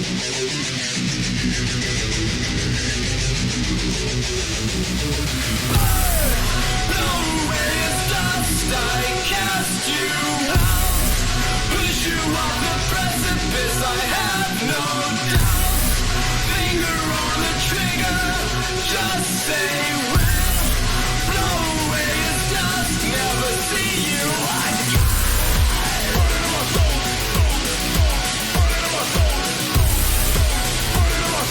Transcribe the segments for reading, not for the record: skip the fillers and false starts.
I cast you out, push you off the precipice. I have no doubt. Finger on the trigger, just say when. Blow away his dust, never see you again. Burn into my soul, burn into my soul, burn into my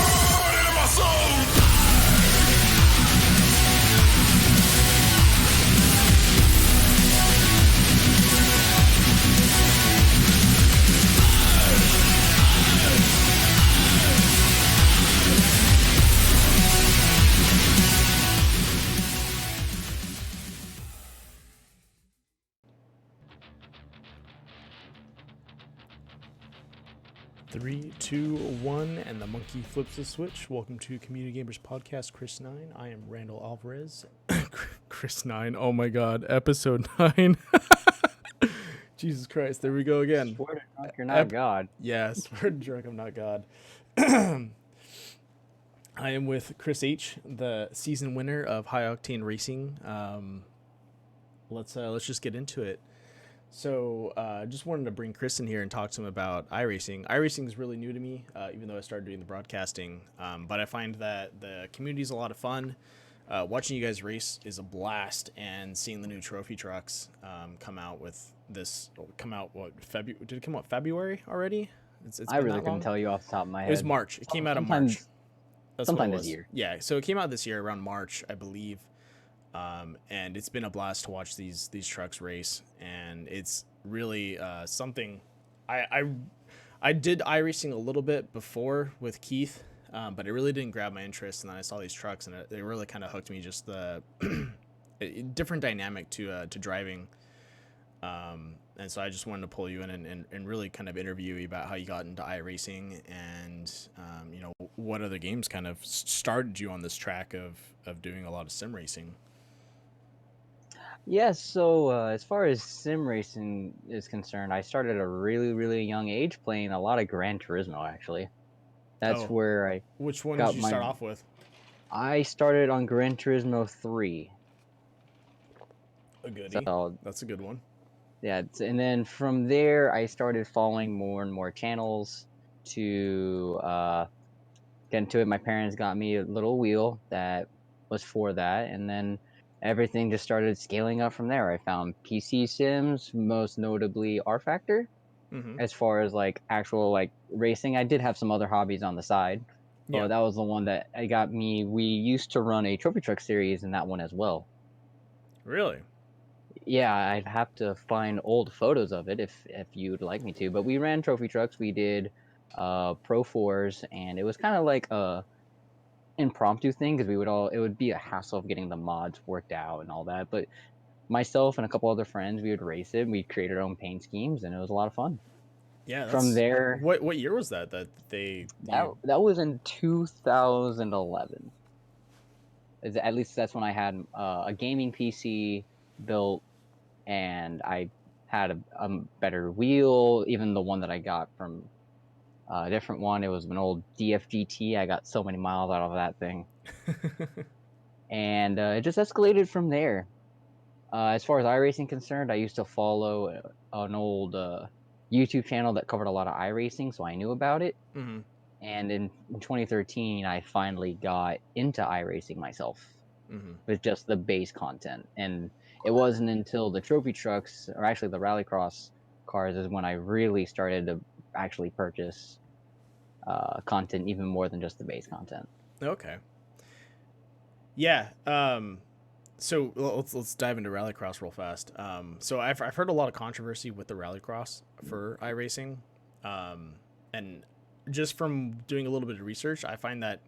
soul, burn into my soul. Three, two, one, and the monkey flips the switch. Welcome to Community Gamers Podcast, Chris.H. I am Randall Alvarez. Chris.H, oh my god, episode 9. Jesus Christ, there we go again. Swear to drunk, you're not God. Yeah, swear to drunk, I'm not God. I am with Chris.H, the season winner of High Octane Racing. Let's just get into it. So I just wanted to bring Chris in here and talk to him about iRacing. iRacing is really new to me, even though I started doing the broadcasting. But I find that the community is a lot of fun. Watching you guys race is a blast, and seeing the new trophy trucks come out with this. February? Did it come out February already? It's I really couldn't tell you off the top of my head. It was March. It came out in March. That's sometime what it was. this year. Yeah, so it came out this year around March, I believe. And it's been a blast to watch these trucks race, and it's really something. I did iRacing a little bit before with Keith, but it really didn't grab my interest. And then I saw these trucks, and they really kind of hooked me. Just the different dynamic to driving, and so I just wanted to pull you in and really kind of interview you about how you got into iRacing, and what other games kind of started you on this track of doing a lot of sim racing. Yes, so as far as sim racing is concerned, I started at a really, really young age playing a lot of Gran Turismo, actually. That's where I Which one did you start off with? I started on Gran Turismo 3. A goodie. So, that's a good one. Yeah, and then from there, I started following more and more channels to get into it. My parents got me a little wheel that was for that, and then everything just started scaling up from there. I found PC sims, most notably R Factor. As far as like actual like racing, I did have some other hobbies on the side, but that was the one that got me. We used to run a trophy truck series in that one as well. Really? Yeah, I'd have to find old photos of it if you'd like me to. But we ran trophy trucks. We did Pro 4s, and it was kind of like a impromptu thing because it would be a hassle of getting the mods worked out and all that. But myself and a couple other friends, we would race it. We'd create our own paint schemes, and it was a lot of fun. Yeah. From there, what year was that that was in 2011. At least that's when I had a gaming PC built, and I had a better wheel. Even the one that I got from a different one, it was an old DFGT. I got so many miles out of that thing. And it just escalated from there. As far as iRacing concerned, I used to follow an old YouTube channel that covered a lot of iRacing, so I knew about it. And in 2013, I finally got into iRacing myself with just the base content. And it wasn't until the trophy trucks, or actually the rallycross cars, is when I really started to actually purchase content even more than just the base content. Okay. Yeah. So let's dive into rallycross real fast. So I've heard a lot of controversy with the rallycross for iRacing, and just from doing a little bit of research, I find that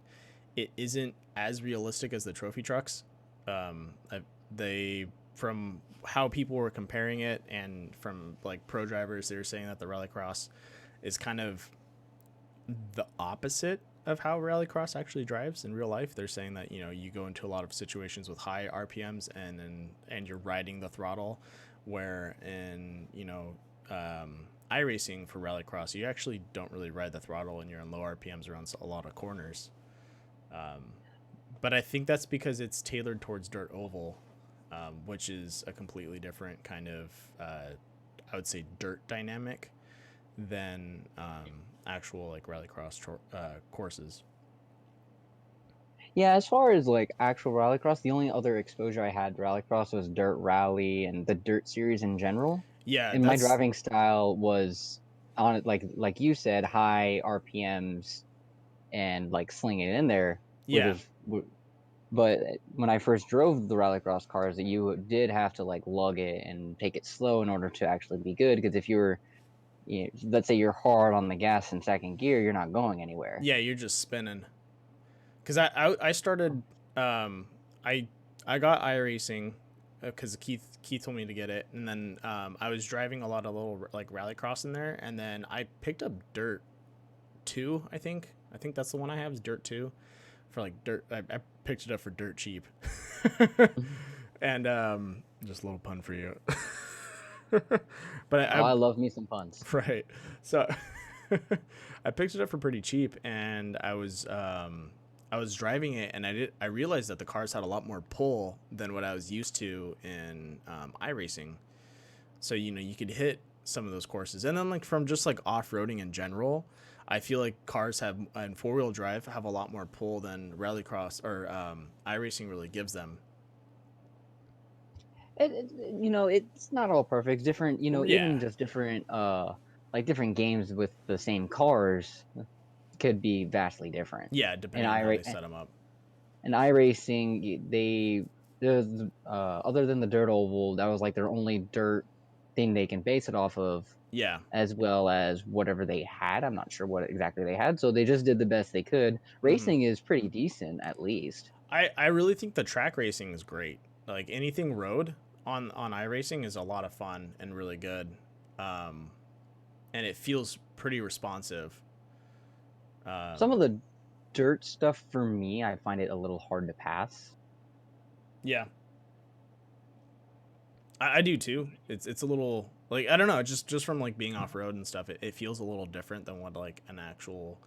it isn't as realistic as the trophy trucks. From how people were comparing it, and from like pro drivers, they were saying that the rallycross is kind of the opposite of how rallycross actually drives in real life. They're saying that you go into a lot of situations with high RPMs and you're riding the throttle, where in iRacing for rallycross you actually don't really ride the throttle and you're on low RPMs around a lot of corners. But I think that's because it's tailored towards dirt oval, which is a completely different kind of I would say dirt dynamic than actual like rallycross courses. Yeah, as far as like actual rallycross, the only other exposure I had to rallycross was dirt rally and the dirt series in general. Yeah, And my that's driving style was on it, like you said, high RPMs and like slinging it in there, which yeah, is. But when I first drove the rallycross cars, you did have to like lug it and take it slow in order to actually be good. Because if you were, let's say you're hard on the gas in second gear, you're not going anywhere. yeah. You're just spinning. Because I started I I got iRacing because Keith told me to get it, and then I was driving a lot of little like rallycross in there, and then I picked up Dirt 2. I think that's the one I have is Dirt 2 for like dirt. I picked it up for dirt cheap, and just a little pun for you. But Oh, I love me some puns. right. So I picked it up for pretty cheap, and I was driving it, and I realized that the cars had a lot more pull than what I was used to in iRacing. So you could hit some of those courses, and then like from just like off roading in general, I feel like cars have and 4-wheel drive have a lot more pull than rallycross or iRacing really gives them. It's not all perfect. It's different, Yeah, even just different, like different games with the same cars could be vastly different. yeah, And depending on how I they set them up. and iRacing, there's other than the dirt oval, that was like their only dirt thing they can base it off of, Yeah. as well as whatever they had. I'm not sure what exactly they had, so they just did the best they could. Hmm. Racing is pretty decent, at least. I really think the track racing is great. Like anything road on iRacing is a lot of fun and really good, um, and it feels pretty responsive. Some Um, of the dirt stuff for me, I find it a little hard to pass. yeah, I do too. It's a little like I don't know, just from like being off road and stuff. It feels a little different than what like an actual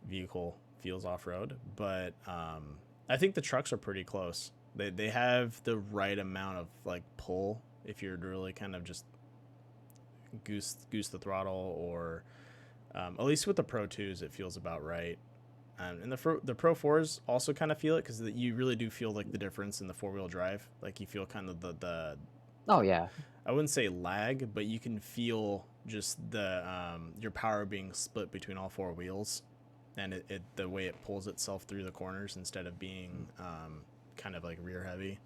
vehicle feels off road. But I think the trucks are pretty close. They have the right amount of like pull if you're really kind of just goose the throttle, or at least with the Pro 2s it feels about right. And the Pro 4s also kind of feel it because you really do feel like the difference in the 4-wheel drive. Like you feel kind of the Oh yeah. I wouldn't say lag, but you can feel just the your power being split between all 4 wheels, and it the way it pulls itself through the corners instead of being kind of like rear heavy.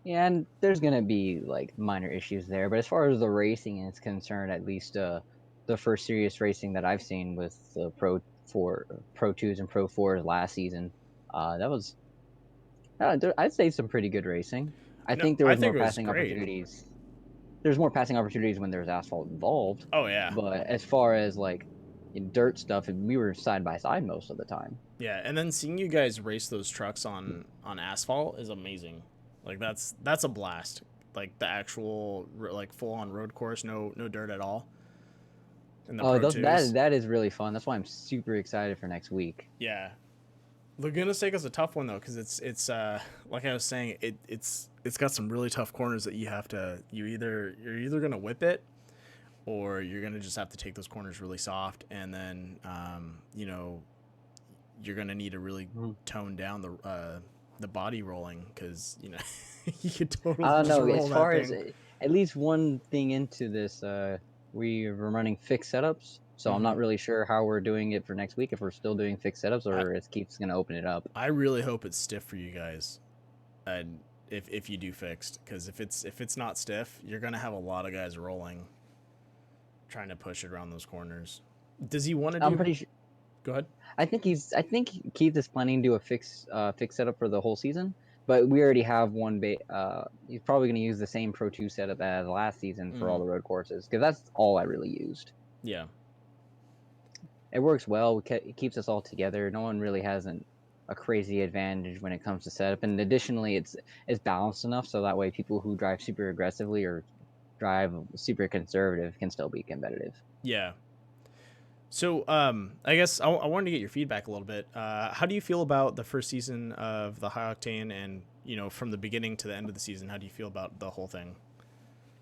Yeah, and there's gonna be like minor issues there, but as far as the racing is concerned, at least the first serious racing that I've seen with the Pro 2s and Pro 4s last season, that was I'd say some pretty good racing. I No, think there I was think more it was passing great. opportunities. There's more passing opportunities when there's asphalt involved, Oh yeah, but as far as like dirt stuff, we were side by side most of the time. yeah. And then seeing you guys race those trucks on asphalt is amazing. Like that's a blast. Like the actual like full on road course, no dirt at all. In the Oh, Pro that 2s. that is really fun. That's why I'm super excited for next week. Yeah, Laguna Seca's a tough one though, because it's like I was saying, it's got some really tough corners that you're either gonna whip it, or you're gonna just have to take those corners really soft, and then you're gonna need to really Mhm. tone down the body rolling, because you could totally I don't just know. As roll that far as thing. at least one thing into this, we were running fixed setups, so I'm Hmm. not really sure how we're doing it for next week. If we're still doing fixed setups, I or if Keith's gonna open it up. I really hope it's stiff for you guys, and if you do fixed, because if it's not stiff, you're gonna have a lot of guys rolling, trying to push it around those corners. Does he want to I'm do? pretty sure. Go ahead. I think Keith is planning to do a fixed setup for the whole season, but we already have one. He's probably gonna use the same Pro 2 setup as last season for all Hmm. the road courses because that's all I really used. Yeah. It works well. It keeps us all together. No one really has a crazy advantage when it comes to setup. And additionally, it's balanced enough so that way people who drive super aggressively or drive super conservative can still be competitive. Yeah. So, I guess I wanted to get your feedback a little bit. How do you feel about the first season of the High Octane, and from the beginning to the end of the season? How do you feel about the whole thing?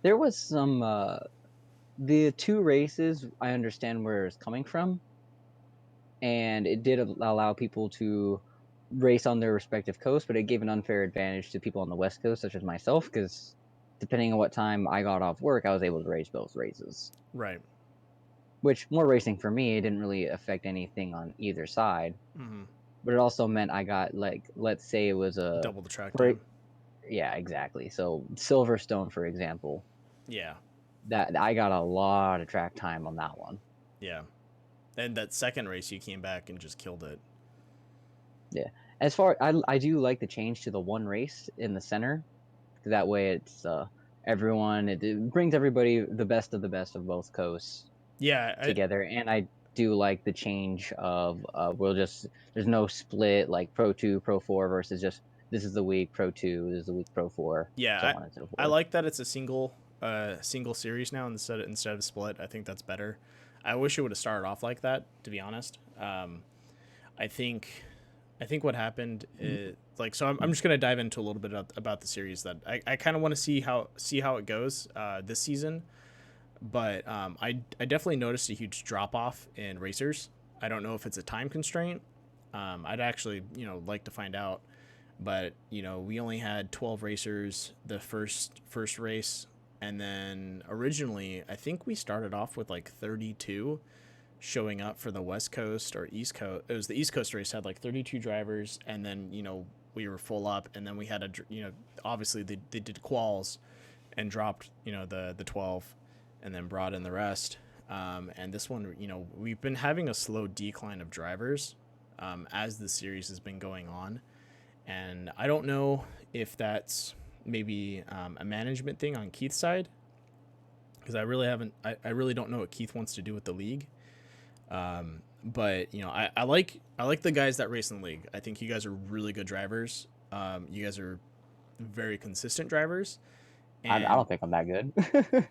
There was some the two races. I understand where it's coming from, and it did allow people to race on their respective coasts, but it gave an unfair advantage to people on the West Coast, such as myself, because depending on what time I got off work, I was able to race both races. Right. Which more racing for me, it didn't really affect anything on either side. Mm-hmm. But it also meant I got like, let's say it was a, Double the track for, time. yeah, exactly. So Silverstone, for example, Yeah. that I got a lot of track time on that one. Yeah. And that second race, you came back and just killed it. Yeah. As far I do like the change to the one race in the center. That way it's everyone it brings everybody the best of both coasts Yeah. together. And I do like the change of there's no split like Pro 2, Pro 4 versus just this is the week Pro 2, this is the week Pro 4, so Yeah. on and so I forth. like that it's a single series now instead of split. I think that's better. I wish it would have started off like that, to be honest. I think what happened is like, so I'm just gonna dive into a little bit about the series that I kind of want to see how it goes this season. But I definitely noticed a huge drop off in racers. I don't know if it's a time constraint. I'd actually like to find out. But we only had 12 racers the first race, and then originally I think we started off with like 32 showing up for the West Coast or East Coast. It was the East Coast race, had like 32 drivers, and then we were full up, and then we had obviously they did quals and dropped the 12, and then brought in the rest. And this one, we've been having a slow decline of drivers as the series has been going on, and I don't know if that's maybe a management thing on Keith's side, because I really haven't. I really don't know what Keith wants to do with the league. But I like the guys that race in the league. I think you guys are really good drivers. You guys are very consistent drivers. I And don't think I'm that good.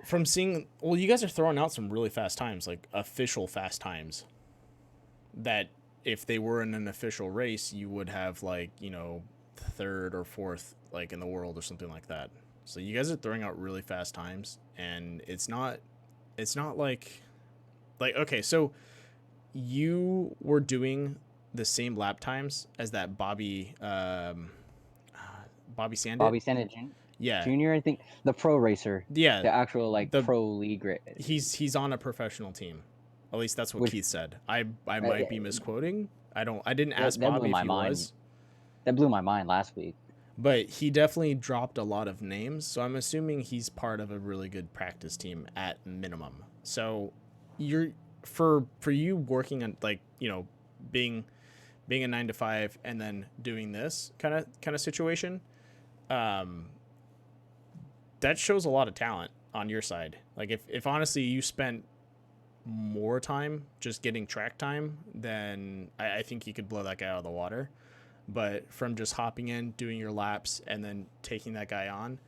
from seeing, well, you guys are throwing out some really fast times, like official fast times, that if they were in an official race, you would have like, third or fourth, like in the world or something like that. So you guys are throwing out really fast times, and it's not like, okay, so you were doing the same lap times as that Bobby Sandit. Bobby Sennett Yeah. Jr., I think, the pro racer, Yeah. the actual like The pro league, he's on a professional team. At least that's what which Keith said. I might be misquoting. I didn't ask that blew Bobby if my he mind. was, That blew my mind last week. but he definitely dropped a lot of names. So I'm assuming he's part of a really good practice team at minimum. So you're for you working on, like, being a 9 to 5 and then doing this kind of situation. That shows a lot of talent on your side. Like, if honestly you spent more time just getting track time, then I think you could blow that guy out of the water. But from just hopping in, doing your laps, and then taking that guy on,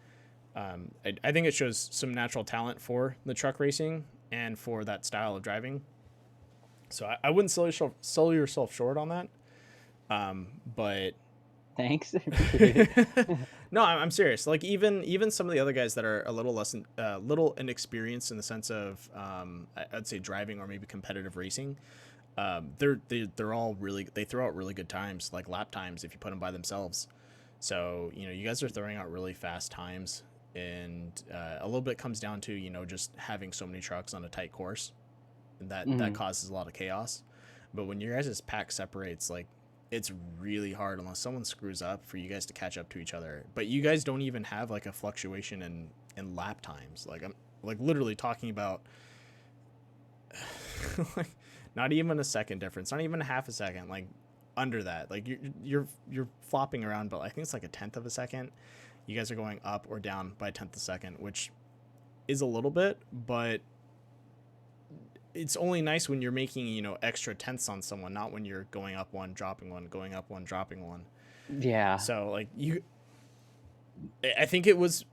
I think it shows some natural talent for the truck racing and for that style of driving. So I wouldn't sell yourself short on that. But Thanks. no, I'm serious. Like, even some of the other guys that are a little less little inexperienced in the sense of I'd say driving or maybe competitive racing, they're all really, they throw out really good times, like lap times, if you put them by themselves. So you guys are throwing out really fast times, and a little bit comes down to just having so many trucks on a tight course, and that causes a lot of chaos. But when your guys' pack separates, like, it's really hard unless someone screws up for you guys to catch up to each other. But you guys don't even have like a fluctuation in lap times. Like, I'm like literally talking about like not even a second difference, not even a half a second, like under that. Like, you're flopping around, but I think it's like a tenth of a second. You guys are going up or down by a tenth of a second, which is a little bit, but it's only nice when you're making, extra tenths on someone, not when you're going up one, dropping one, going up one, dropping one. Yeah. So like I think it was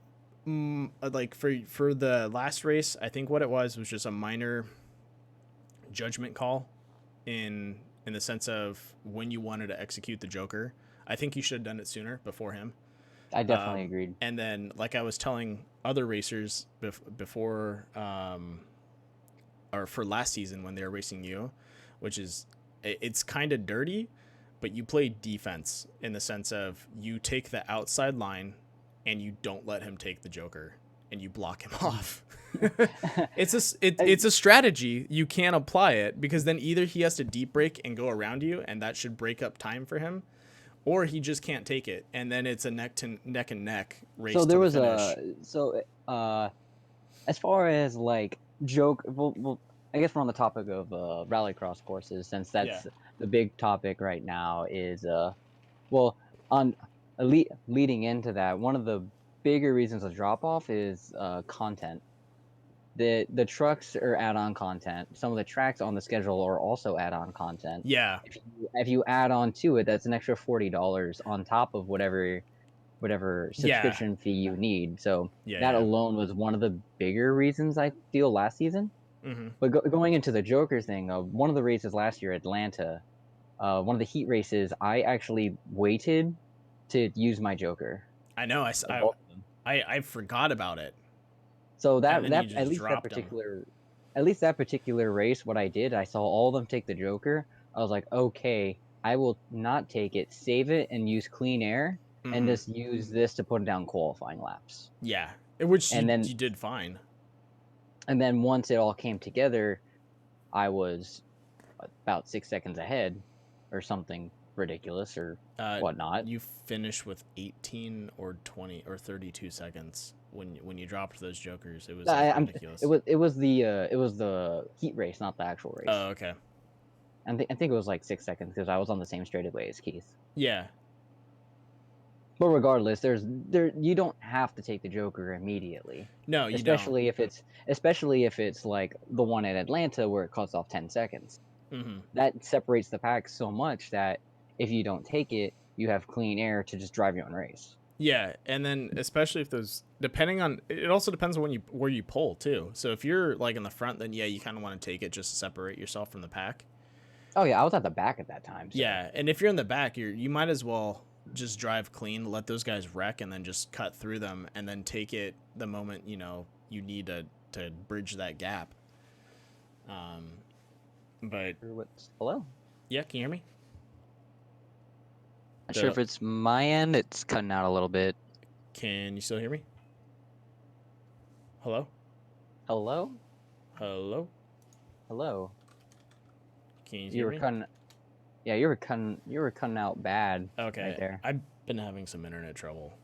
like for the last race, I think what it was just a minor judgment call in the sense of when you wanted to execute the Joker. I think you should have done it sooner before him. I definitely agreed. And then, like I was telling other racers before, or for last season when they were racing you, which is, it's kind of dirty, but you play defense in the sense of you take the outside line and you don't let him take the Joker and you block him off. It's a strategy. You can't apply it because then either he has to deep brake and go around you, and that should break up time for him, or he just can't take it, and then it's a neck and neck race. So there to was the finish. as far as like joke, well, I guess we're on the topic of rallycross courses, since that's the big topic right now. Is well, on leading into that, one of the bigger reasons of drop off is content. The trucks are add-on content. Some of the tracks on the schedule are also add-on content. Yeah. If you add on to it, that's an extra $40 on top of whatever subscription fee you need. So that alone was one of the bigger reasons I feel last season. Mm-hmm. But going into the Joker thing, one of the races last year, Atlanta, one of the heat races, I actually waited to use my Joker. I know. I forgot about it. So at least that particular race, what I did, I saw all of them take the Joker. I was like, okay, I will not take it, save it, and use clean air, and just use this to put down qualifying laps. Yeah, which you did fine. And then once it all came together, I was about 6 seconds ahead, or something ridiculous, or whatnot. You finished with 18 or 20 or 32 seconds when you dropped those Jokers. It was ridiculous. It was the heat race, not the actual race. Oh, okay. I think it was like 6 seconds because I was on the same straightaway as Keith. Yeah. But regardless, you don't have to take the Joker immediately. No, you especially don't. Especially if it's like the one at Atlanta where it cuts off 10 seconds. Mm-hmm. That separates the pack so much that if you don't take it, you have clean air to just drive your own race. Yeah, and then especially if those, depending on, it also depends on where you pull too. So if you're like in the front, then you kind of want to take it just to separate yourself from the pack. Oh yeah, I was at the back at that time. So. Yeah, and if you're in the back, you might as well just drive clean, let those guys wreck, and then just cut through them, and then take it the moment you need to bridge that gap. But hello? Yeah, can you hear me? Not sure if it's my end. It's cutting out a little bit. Can you still hear me? Hello? Hello? Hello? Hello? Can you hear me? You were cutting out bad. Okay. Right there. I've been having some internet trouble.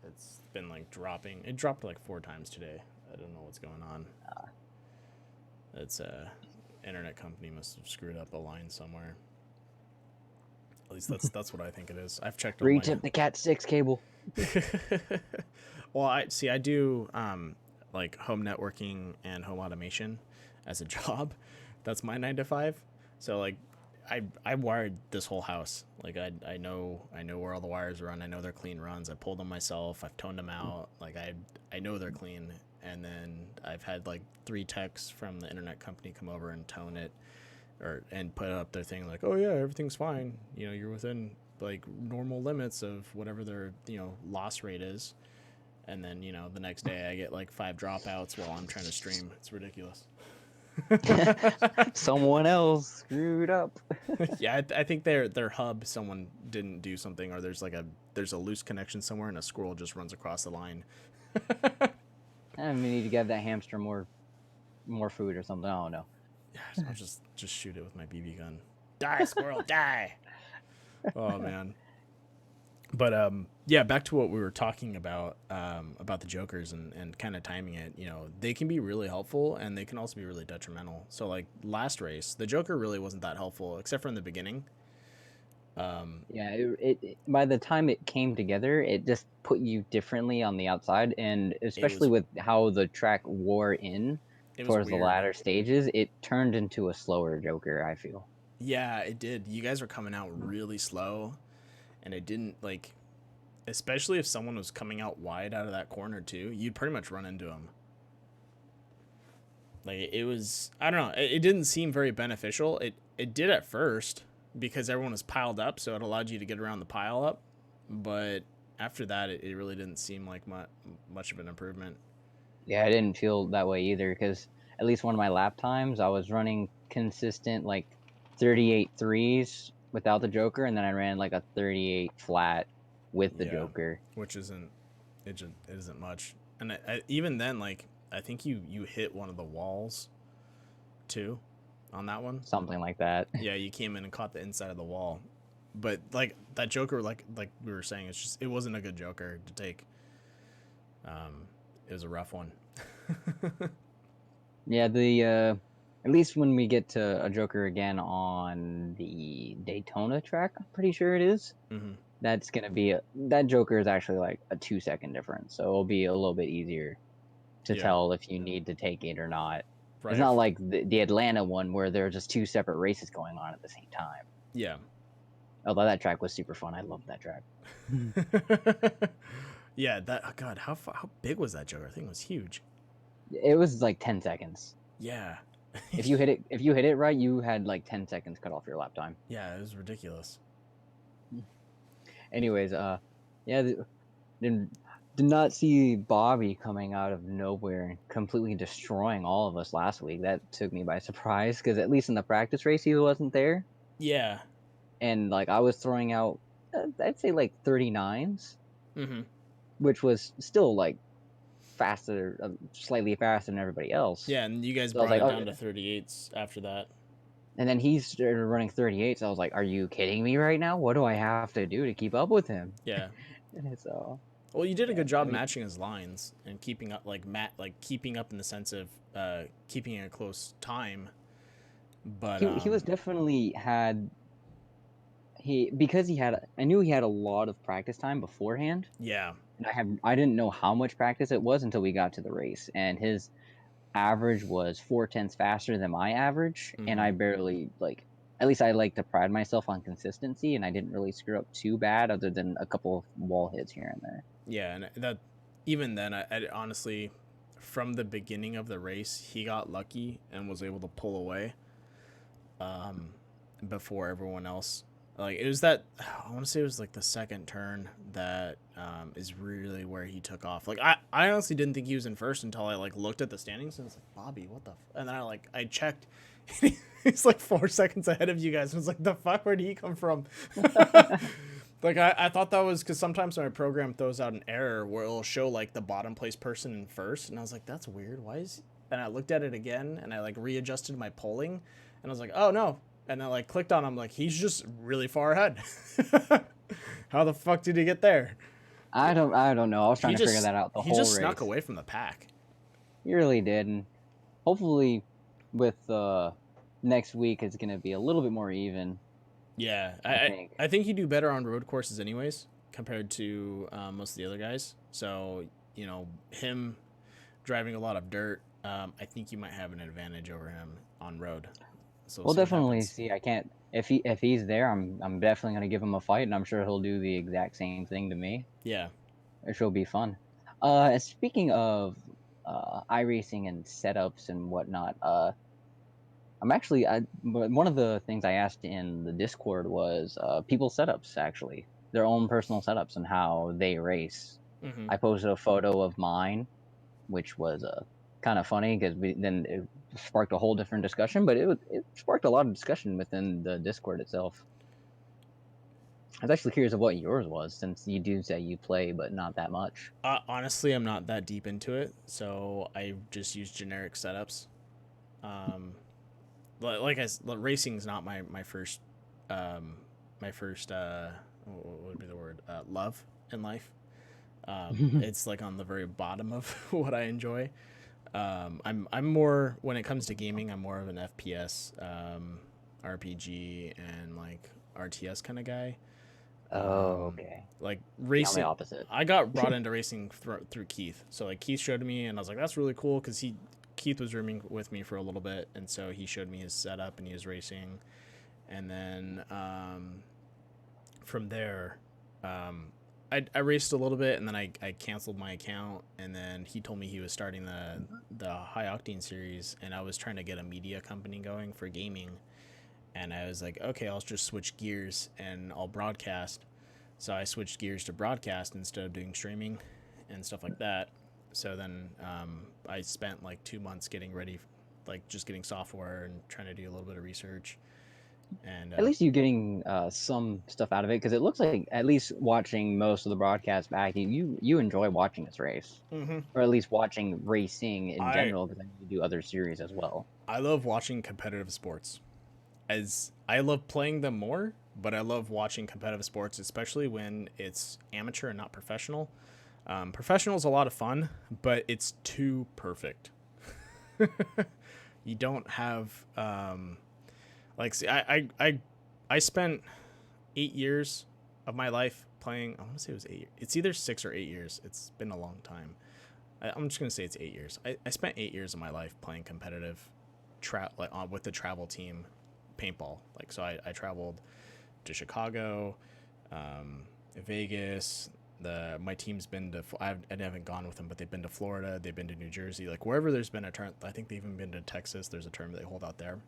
It's been like dropping. It dropped like 4 times today. I don't know what's going on. It's internet company must have screwed up a line somewhere. At least that's what I think it is. I've checked. Retip the Cat 6 cable. Well, I do like home networking and home automation as a job. That's my 9 to 5. So like I wired this whole house. Like I know where all the wires run. I know they're clean runs. I pulled them myself. I've toned them out. Like I know they're clean. And then I've had like 3 techs from the internet company come over and tone it and put up their thing like, oh yeah, everything's fine. You're within like normal limits of whatever their loss rate is. And then the next day I get like 5 dropouts while I'm trying to stream. It's ridiculous. Someone else screwed up. Yeah, I think their hub, someone didn't do something, or there's a loose connection somewhere and a squirrel just runs across the line. I need to give that hamster more food or something. I don't know. Yeah, I'll just shoot it with my BB gun. Die, squirrel, die. Oh man. But yeah, back to what we were talking about the Jokers and kind of timing it. They can be really helpful and they can also be really detrimental. So like last race, the Joker really wasn't that helpful except for in the beginning. Yeah, it by the time it came together, it just put you differently on the outside, and especially with how the track wore in. It was towards the weird. latter stages, it turned into a slower Joker, I feel. Yeah, it did. You guys were coming out really slow, and it didn't like, especially if someone was coming out wide out of that corner too. You'd pretty much run into them. Like it was, I don't know. It didn't seem very beneficial. It did at first because everyone was piled up, so it allowed you to get around the pile up. But after that, it really didn't seem like much of an improvement. Yeah, I didn't feel that way either because at least one of my lap times, I was running consistent like 38 threes without the Joker, and then I ran like a 38 flat with the Yeah, Joker. which it isn't much. And even then, like I think you hit one of the walls too on that one. Something like that. Yeah, you came in and caught the inside of the wall. But like that Joker, like we were saying, it wasn't a good Joker to take. It was a rough one. Yeah, the at least when we get to a Joker again on the Daytona track, I'm pretty sure it is. Mm-hmm. That's gonna be that Joker is actually like a 2 second difference, so it'll be a little bit easier to tell if you need to take it or not. Right. It's not like the Atlanta one where there are just two separate races going on at the same time. Yeah. Although that track was super fun, I loved that track. Yeah, God, how big was that Joker? I think it was huge. It was like 10 seconds. Yeah. If you hit it right, you had like 10 seconds cut off your lap time. Yeah, it was ridiculous. Anyways, yeah, did not see Bobby coming out of nowhere and completely destroying all of us last week. That took me by surprise because at least in the practice race he wasn't there. Yeah. And like I was throwing out, I'd say like 39s, which was still like faster, slightly faster than everybody else. Yeah, and you guys So I was brought it like, down to 38s after that. And then he started running 38s. I was like, "Are you kidding me right now? What do I have to do to keep up with him?" Yeah. So, Well, you did a good job matching his lines and keeping up, keeping up in the sense of keeping a close time. But he was definitely because I knew he had a lot of practice time beforehand. Yeah. And I didn't know how much practice it was until we got to the race, and his average was 4/10 faster than my average, and I barely at least I like to pride myself on consistency, and I didn't really screw up too bad other than a couple of wall hits here and there. Yeah, and that even then, I honestly, from the beginning of the race, he got lucky and was able to pull away before everyone else. Like it was that I want to say it was like the second turn that is really where he took off. Like I honestly didn't think he was in first until I like looked at the standings and I was like, Bobby, what the and then I checked. He's like 4 seconds ahead of you guys. I was like, the fuck, where did he come from? Like I thought that was because sometimes my program throws out an error where it'll show like the bottom place person in first, and I was like, that's weird. Why is? And I looked at it again and I like readjusted my polling, and I was like, oh no. And I like clicked on him, like he's just really far ahead. How the fuck did he get there? I don't know. I was trying to figure that out the whole race. He just snuck away from the pack. He really did, and hopefully with next week it's gonna be a little bit more even. Yeah, I think you do better on road courses anyways compared to most of the other guys. So you know him driving a lot of dirt. I think you might have an advantage over him on road. So we'll definitely see. I can't if he's there. I'm definitely gonna give him a fight, and I'm sure he'll do the exact same thing to me. Yeah, which will be fun. Speaking of iRacing and setups and whatnot, I'm actually one of the things I asked in the Discord was people's setups, actually their own personal setups and how they race. I posted a photo of mine, which was kind of funny because then it sparked a whole different discussion, but it sparked a lot of discussion within the Discord itself. I was actually curious of what yours was, since you do say you play, but not that much. Honestly, I'm not that deep into it, so I just use generic setups. Like racing's not my first what would be the word, love in life. It's like on the very bottom of what I enjoy. I'm more, when it comes to gaming, I'm more of an FPS, RPG and like RTS kind of guy. Okay. Like racing, opposite. I got brought into racing through Keith. So like Keith showed me, and I was like, that's really cool because Keith was rooming with me for a little bit, and so he showed me his setup and he was racing. And then from there, I raced a little bit, and then I canceled my account, and then he told me he was starting the High Octane series, and I was trying to get a media company going for gaming, and I was like, okay, I'll just switch gears and I'll broadcast. So I switched gears to broadcast instead of doing streaming and stuff like that. So then I spent like 2 months getting ready, like just getting software and trying to do a little bit of research. And At least you getting some stuff out of it, because it looks like, at least watching most of the broadcast back, you enjoy watching this race, or at least watching racing in general, because I know you do other series as well. I love watching competitive sports. As I love playing them more, but I love watching competitive sports, especially when it's amateur and not professional. Professional is a lot of fun, but it's too perfect. You don't have like, see, I spent 8 years of my life playing. I want to say it was 8 years. It's either 6 or 8 years. It's been a long time. I'm just gonna say it's 8 years. I spent 8 years of my life playing competitive, with the travel team, paintball. Like, so I traveled to Chicago, Vegas. My team's been to. I haven't gone with them, but they've been to Florida. They've been to New Jersey. Like, wherever there's been a turn. I think they've even been to Texas. There's a tournament they hold out there.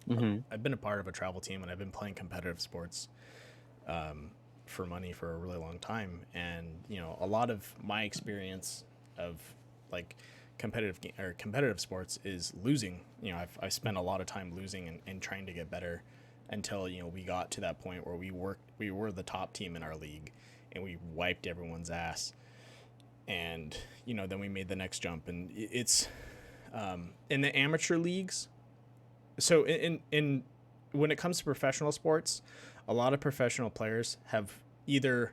I've been a part of a travel team, and I've been playing competitive sports for money for a really long time. And a lot of my experience of like competitive sports is losing. I've spent a lot of time losing and trying to get better until we got to that point where we were the top team in our league and we wiped everyone's ass. And then we made the next jump, and it's in the amateur leagues. So in when it comes to professional sports, a lot of professional players have either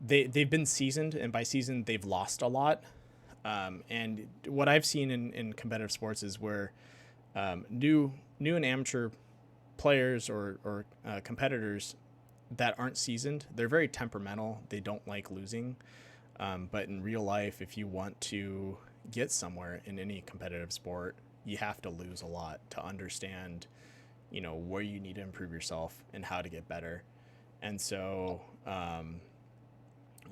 they've been seasoned, and by seasoned they've lost a lot. And what I've seen in competitive sports is where new and amateur players or competitors that aren't seasoned, they're very temperamental. They don't like losing. But in real life, if you want to get somewhere in any competitive sport, you have to lose a lot to understand, where you need to improve yourself and how to get better. And so,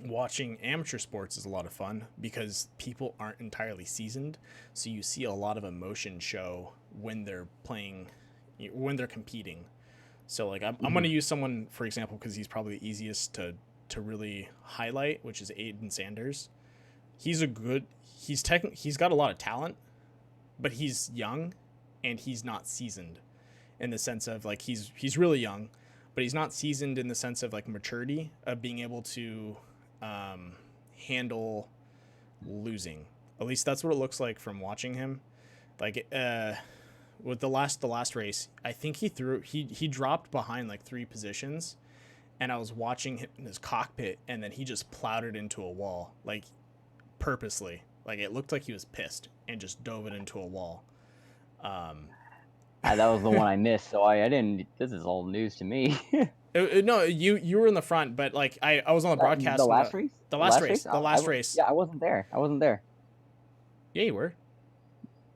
watching amateur sports is a lot of fun because people aren't entirely seasoned. So you see a lot of emotion show when they're competing. So like, I'm going to use someone, for example, because he's probably the easiest to really highlight, which is Aiden Sanders. He's got a lot of talent, but he's young and he's not seasoned in the sense of like, he's really young, but he's not seasoned in the sense of like maturity of being able to handle losing. At least that's what it looks like from watching him. Like with the last race, I think he dropped behind like 3 positions, and I was watching him in his cockpit, and then he just plowed it into a wall, like purposely. Like, it looked like he was pissed and just dove it into a wall. That was the one I missed, so I didn't. This is all news to me. No, you were in the front, but like I was on the broadcast. The last race. The last race. Yeah, I wasn't there. Yeah, you were.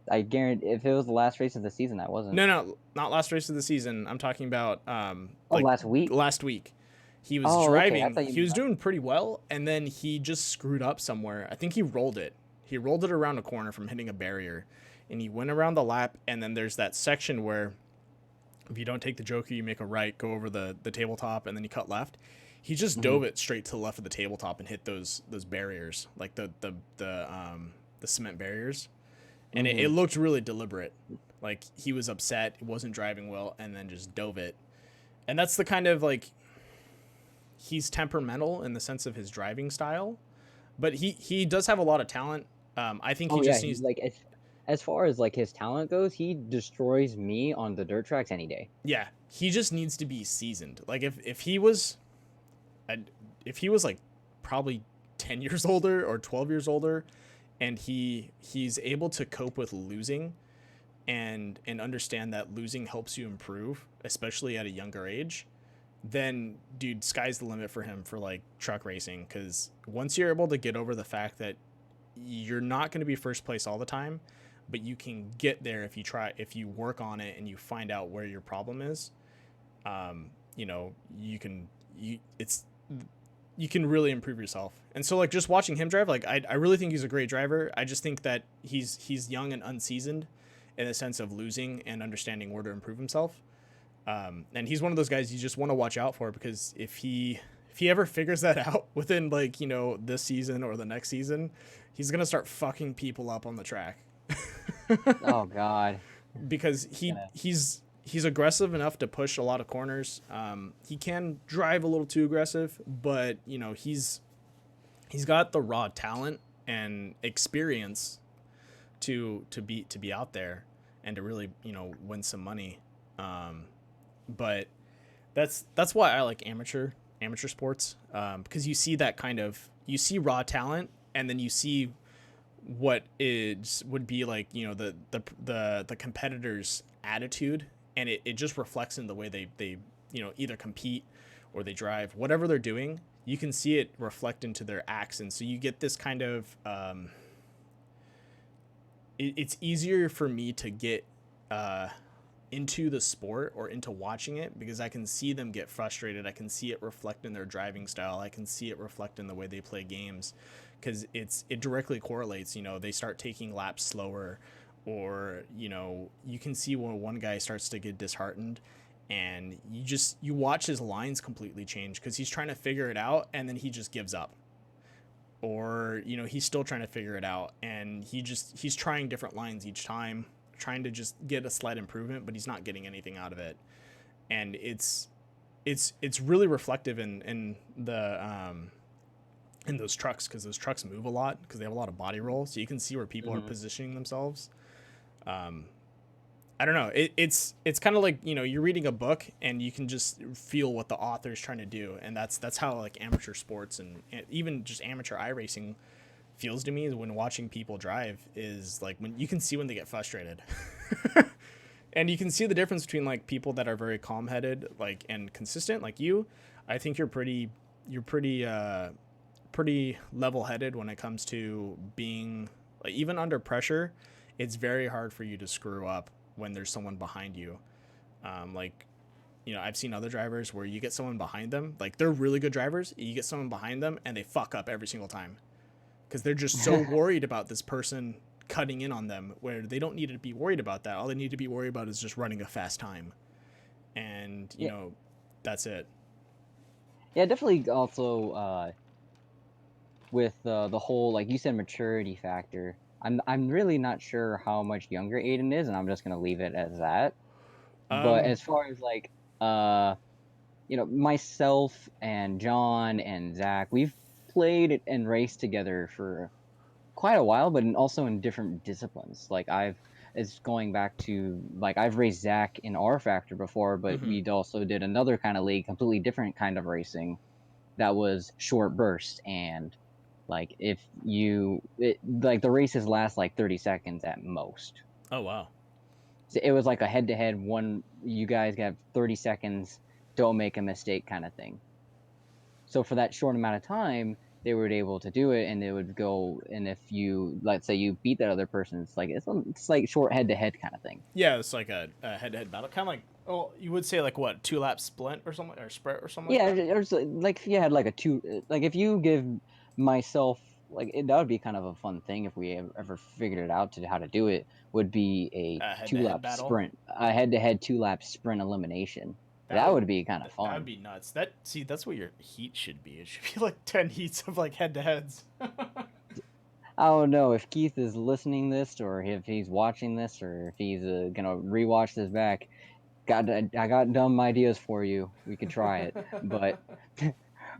I guarantee if it was the last race of the season, I wasn't. No, not last race of the season. I'm talking about last week. Last week, he was driving. Okay. He was doing pretty well, and then he just screwed up somewhere. I think he rolled it. He rolled it around a corner from hitting a barrier, and he went around the lap. And then there's that section where, if you don't take the joker, you make a right, go over the tabletop, and then you cut left. He just dove it straight to the left of the tabletop and hit those barriers, like the cement barriers. And it looked really deliberate. Like, he was upset, wasn't driving well, and then just dove it. And that's the kind of, like, he's temperamental in the sense of his driving style, but he does have a lot of talent. I think he just needs, like, as far as like his talent goes, he destroys me on the dirt tracks any day. Yeah, he just needs to be seasoned. Like, if he was like probably 10 years older or 12 years older, and he's able to cope with losing and understand that losing helps you improve, especially at a younger age, then dude, sky's the limit for him for like truck racing. Because once you're able to get over the fact that you're not going to be first place all the time, but you can get there if you work on it and you find out where your problem is. You know, you can really improve yourself. And so like just watching him drive, like I really think he's a great driver. I just think that he's young and unseasoned in the sense of losing and understanding where to improve himself. And he's one of those guys you just want to watch out for, because if he ever figures that out within like, you know, this season or the next season, he's going to start fucking people up on the track. Oh God. Because he's aggressive enough to push a lot of corners. He can drive a little too aggressive, but you know, he's got the raw talent and experience to be out there and to really, you know, win some money. But that's why I like amateur sports, because you see that you see raw talent, and then you see what would be like, you know, the competitor's attitude, and it just reflects in the way they you know, either compete or they drive, whatever they're doing. You can see it reflect into their acts, and so you get this kind of it's easier for me to get into the sport or into watching it, because I can see them get frustrated. I can see it reflect in their driving style. I can see it reflect in the way they play games, because it directly correlates. You know, they start taking laps slower, or, you know, you can see when one guy starts to get disheartened, and you watch his lines completely change, because he's trying to figure it out and then he just gives up. Or, you know, he's still trying to figure it out, and he's trying different lines each time, trying to just get a slight improvement, but he's not getting anything out of it. And it's really reflective in those trucks, because those trucks move a lot, because they have a lot of body roll, so you can see where people are positioning themselves. I don't know. It's kind of like, you know, you're reading a book and you can just feel what the author is trying to do, and that's how like amateur sports and even just amateur iRacing feels to me when watching people drive, is like when you can see when they get frustrated. And you can see the difference between like people that are very calm-headed, like, and consistent, like you. I think you're pretty level-headed when it comes to being, like, even under pressure. It's very hard for you to screw up when there's someone behind you. Like, you know, I've seen other drivers where you get someone behind them, like they're really good drivers, you get someone behind them and they fuck up every single time, because they're just so worried about this person cutting in on them, where they don't need to be worried about that. All they need to be worried about is just running a fast time. And, you know, that's it. Yeah, definitely. Also, with the whole, like you said, maturity factor, I'm really not sure how much younger Aiden is, and I'm just gonna leave it as that. But as far as like, you know, myself and John and Zach, we've played and raced together for quite a while, but also in different disciplines. Like it's going back to, like, I've raced Zach in R Factor before, but we also did another kind of league, completely different kind of racing, that was short burst. And like, like the races last like 30 seconds at most. Oh, wow. So it was like a head-to-head one. You guys got 30 seconds, don't make a mistake kind of thing. So for that short amount of time, they were able to do it, and they would go. And if you, let's say, you beat that other person, it's like short head-to-head kind of thing. Yeah, it's like a head-to-head battle, kind of like, oh, you would say like what, 2-lap splint or something, or sprint or something. Yeah, like that? or like if you had like a two, like if you give myself, like that would be kind of a fun thing if we ever figured it out to how to do it. Would be a Head-to-head 2-lap battle. sprint, a head-to-head 2-lap sprint elimination. That would be kind of fun. That would be nuts. That's what your heat should be. It should be like 10 heats of like head-to-heads. I don't know if Keith is listening this, or if he's watching this, or if he's gonna rewatch this back. I got dumb ideas for you. We could try it, but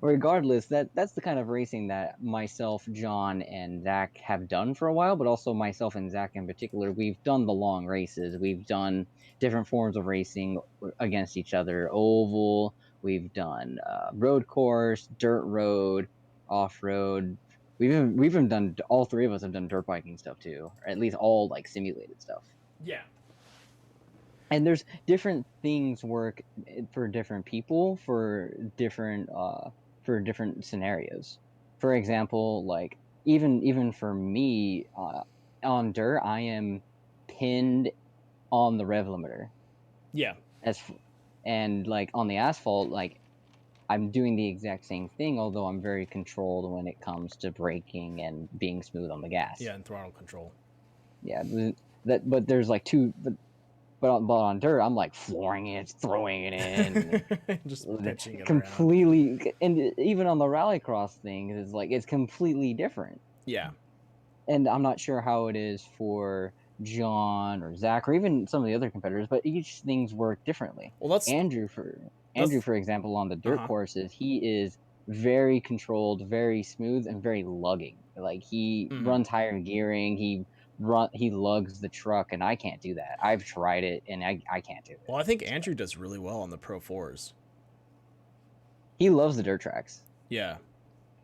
regardless, that's the kind of racing that myself, John, and Zach have done for a while. But also myself and Zach in particular, we've done the long races. We've done different forms of racing against each other. Oval. We've done road course, dirt road, off road. We've even done, all three of us have done dirt biking stuff too, or at least all like simulated stuff. Yeah. And there's different things work for different people for different scenarios. For example, like even for me, on dirt, I am pinned on the rev limiter. Yeah. And like on the asphalt, like I'm doing the exact same thing, although I'm very controlled when it comes to braking and being smooth on the gas. Yeah, and throttle control. Yeah, but there's like two, but on dirt, I'm like flooring it, throwing it in, Just pitching it completely. And even on the rallycross thing, it's completely different. Yeah. And I'm not sure how it is for John or Zach or even some of the other competitors, but each things work differently. Well, that's Andrew, for example, on the dirt courses, he is very controlled, very smooth, and very lugging. Like he runs higher gearing, he lugs the truck, and I can't do that. I've tried it, and I can't do it. Well, I think Andrew does really well on the Pro 4s. He loves the dirt tracks. Yeah.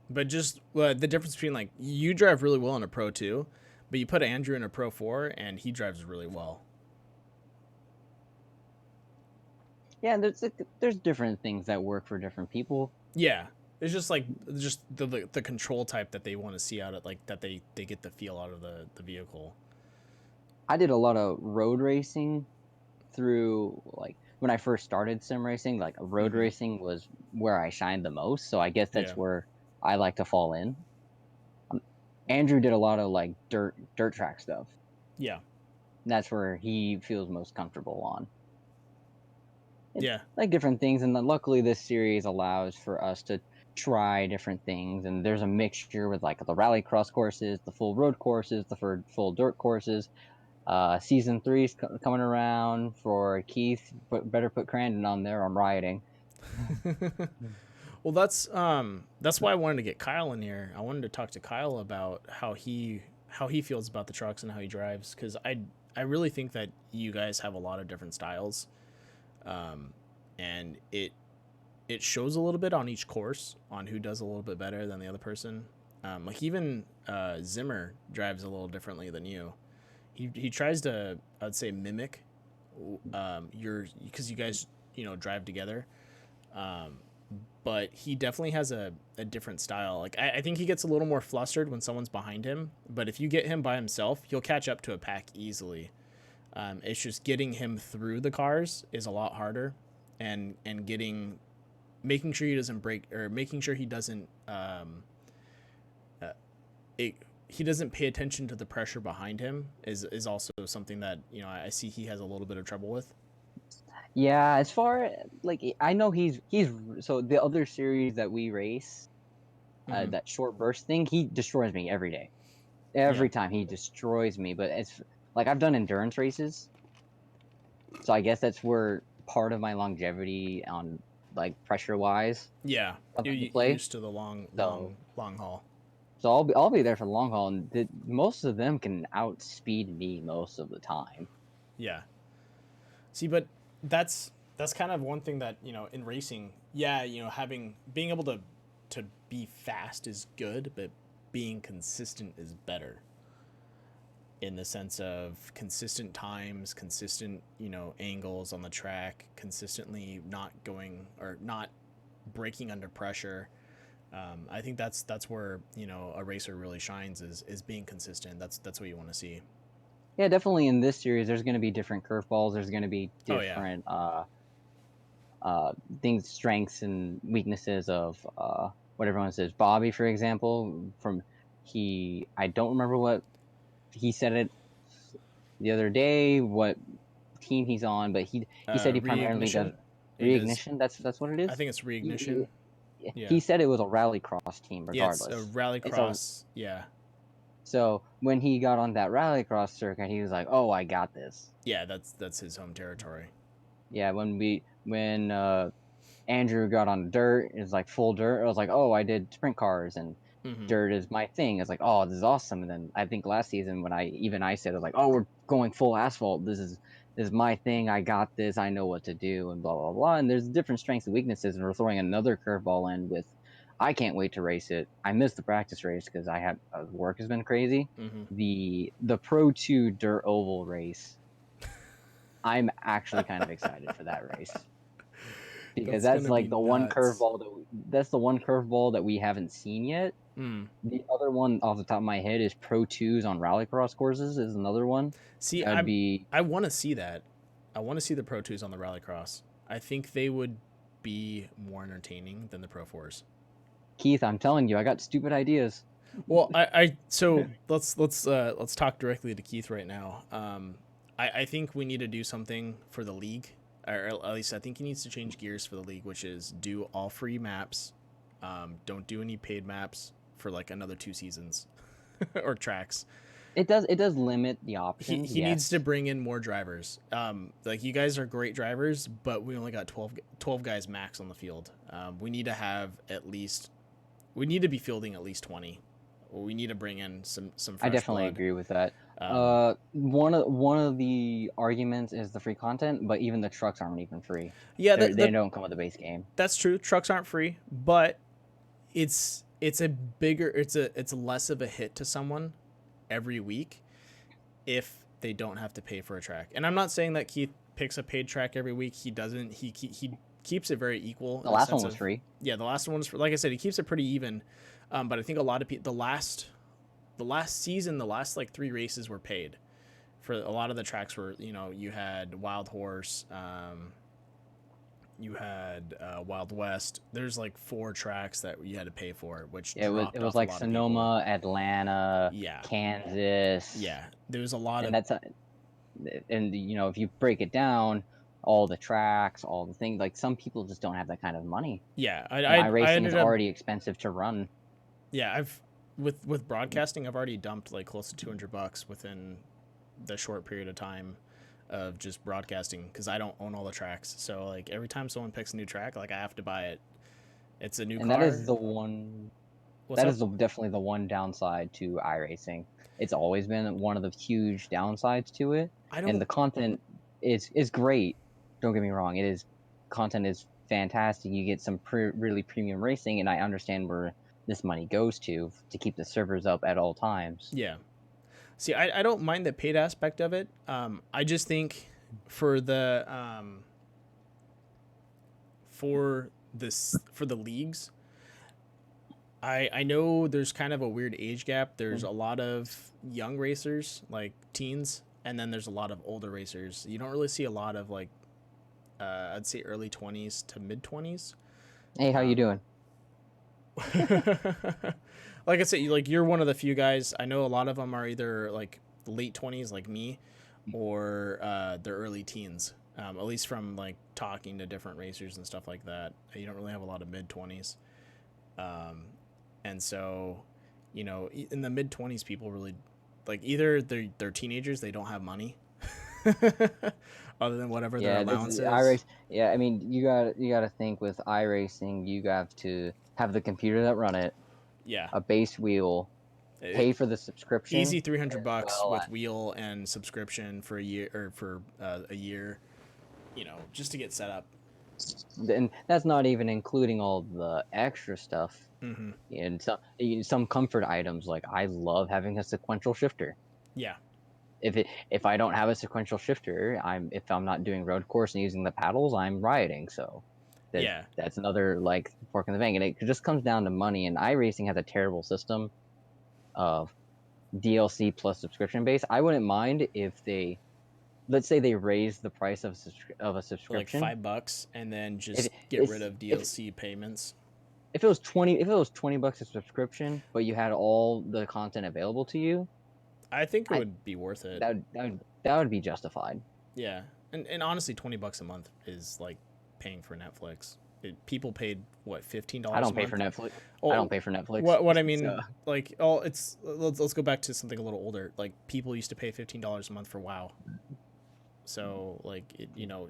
But just the difference between, like, you drive really well in a Pro 2, but you put Andrew in a Pro 4, and he drives really well. Yeah, there's different things that work for different people. Yeah. It's just, like, the control type that they want to see out of, like, that they get the feel out of the vehicle. I did a lot of road racing through, like, when I first started sim racing, like, road racing was where I shined the most, so I guess that's where I like to fall in. Andrew did a lot of, like, dirt track stuff. Yeah. And that's where he feels most comfortable on. Yeah. Like different things, and then luckily this series allows for us to try different things, and there's a mixture with, like, the rallycross courses, the full road courses, the full dirt courses. Season 3 is coming around for Keith. Better put Crandon on there. I'm rioting. Well, that's why I wanted to get Kyle in here. I wanted to talk to Kyle about how he feels about the trucks and how he drives, because I really think that you guys have a lot of different styles, and it shows a little bit on each course on who does a little bit better than the other person. Like even Zimmer drives a little differently than you. He tries to, I'd say, mimic because you guys drive together. But he definitely has a different style. Like I think he gets a little more flustered when someone's behind him, but if you get him by himself, he'll catch up to a pack easily. It's just getting him through the cars is a lot harder, and making sure he doesn't break, or making sure he doesn't he doesn't pay attention to the pressure behind him is also something that I see he has a little bit of trouble with. Yeah, as far like I know he's so the other series that we race, that short burst thing, he destroys me every day. Every time he destroys me, but it's like I've done endurance races, so I guess that's where part of my longevity on, like, pressure wise. Yeah, you're used to the long haul. So I'll be there for the long haul, and most of them can outspeed me most of the time. Yeah. See, but that's kind of one thing that in racing, being able to be fast is good, but being consistent is better, in the sense of consistent times, consistent angles on the track, consistently not going or not braking under pressure. I think that's where a racer really shines, is being consistent. That's what you want to see. Yeah, definitely in this series, there's going to be different curveballs. There's going to be different things, strengths and weaknesses of what everyone says. Bobby, for example, I don't remember what he said it the other day, what team he's on, but he said he primarily does reignition. That's what it is. I think it's reignition. He said it was a rallycross team, regardless. Yeah, it's a rallycross. Yeah. So when he got on that rallycross circuit, he was like, "Oh, I got this." Yeah, that's his home territory. Yeah, when Andrew got on dirt, it was like full dirt. I was like, "Oh, I did sprint cars, and dirt is my thing." It's like, "Oh, this is awesome." And then I think last season when I said, I was like, "Oh, we're going full asphalt. This is my thing. I got this. I know what to do," and blah blah blah. And there's different strengths and weaknesses, and we're throwing another curveball in with. I can't wait to race it. I missed the practice race because work has been crazy. The Pro 2 dirt oval race. I'm actually kind of excited for that race. because That's that's gonna like be the one nuts. curveball that we haven't seen yet. Mm. The other one off the top of my head is Pro 2s on rallycross courses is another one. See, That would be I want to see that. I want to see the Pro 2s on the Rallycross. I think they would be more entertaining than the Pro 4s. Keith. I'm telling you, I got stupid ideas. Well, so let's talk directly to Keith right now. I think we need to do something for the league, or at least I think he needs to change gears for the league, which is do all free maps. Don't do any paid maps for like another 2 seasons or tracks. It does limit the options. He needs to Yes. bring in more drivers. Like you guys are great drivers, but we only got 12 guys max on the field. We need to have we need to be fielding at least 20. We need to bring in some I fresh definitely blood. agree with that. Um, One of the arguments is the free content, but even the trucks aren't even free. yeah, They don't come with the base game. that's true. Trucks aren't free, but it's a bigger it's less of a hit to someone every week if they don't have to pay for a track. And I'm not saying that Keith picks a paid track every week. He doesn't. He keeps it very equal. The last one was free. Yeah, the last one was free. Like I said, he keeps it pretty even. But I think a lot of people the last season, the last like 3 races were paid. For a lot of the tracks were, you had Wild Horse, you had Wild West. There's like 4 tracks that you had to pay for, which Yeah, dropped it was off a like lot of Sonoma, Atlanta, Yeah. Kansas. Yeah, there was a lot And of if you break it down, all the tracks, all the things, like some people just don't have that kind of money. yeah. And I iRacing is ended up already expensive to run. yeah. I've with broadcasting, I've already dumped like close to $200 within the short period of time of just broadcasting because I don't own all the tracks. So like every time someone picks a new track, like I have to buy it. It's a new And car. that is the one What's that up? is definitely the one downside to iRacing. It's always been one of the huge downsides to it. I And don't. the content is great. Don't get me wrong. Content is fantastic. You get some really premium racing, and I understand where this money goes to keep the servers up at all times. Yeah. See, I don't mind the paid aspect of it. I just think for the for the leagues, I know there's kind of a weird age gap. There's a lot of young racers, like teens, and then there's a lot of older racers. You don't really see a lot of like I'd say early 20s to mid 20s. Hey, how you doing? Like I said, you're one of the few guys. I know a lot of them are either like late 20s like me or they're early teens. At least from like talking to different racers and stuff like that. You don't really have a lot of mid 20s. And so, in the mid 20s, people really like either they're teenagers, they don't have money other than whatever their allowance is. Yeah, I mean, you got to think with iRacing, you have to have the computer that run it, Yeah. a base wheel, pay for the subscription. Easy $300 well with as- wheel and subscription for a year or for a year, just to get set up. And that's not even including all the extra stuff. Mm-hmm. And some comfort items, like I love having a sequential shifter. Yeah. If I don't have a sequential shifter, if I'm not doing road course and using the paddles, I'm riding. So that's another like fork in the bank, and it just comes down to money. And iRacing has a terrible system of DLC plus subscription base. I wouldn't mind if let's say they raise the price of a Like subscription, $5 and then just get rid of DLC payments. If it was 20 bucks a subscription, but you had all the content available to you, I think it would be worth it. That would be justified. Yeah. And honestly, $20 a month is like paying for Netflix. People paid what, $15 I don't a pay month? for Netflix. Oh, I don't pay for Netflix. What I mean, So, like, let's go back to something a little older. Like, people used to pay $15 a month for WoW. So, like,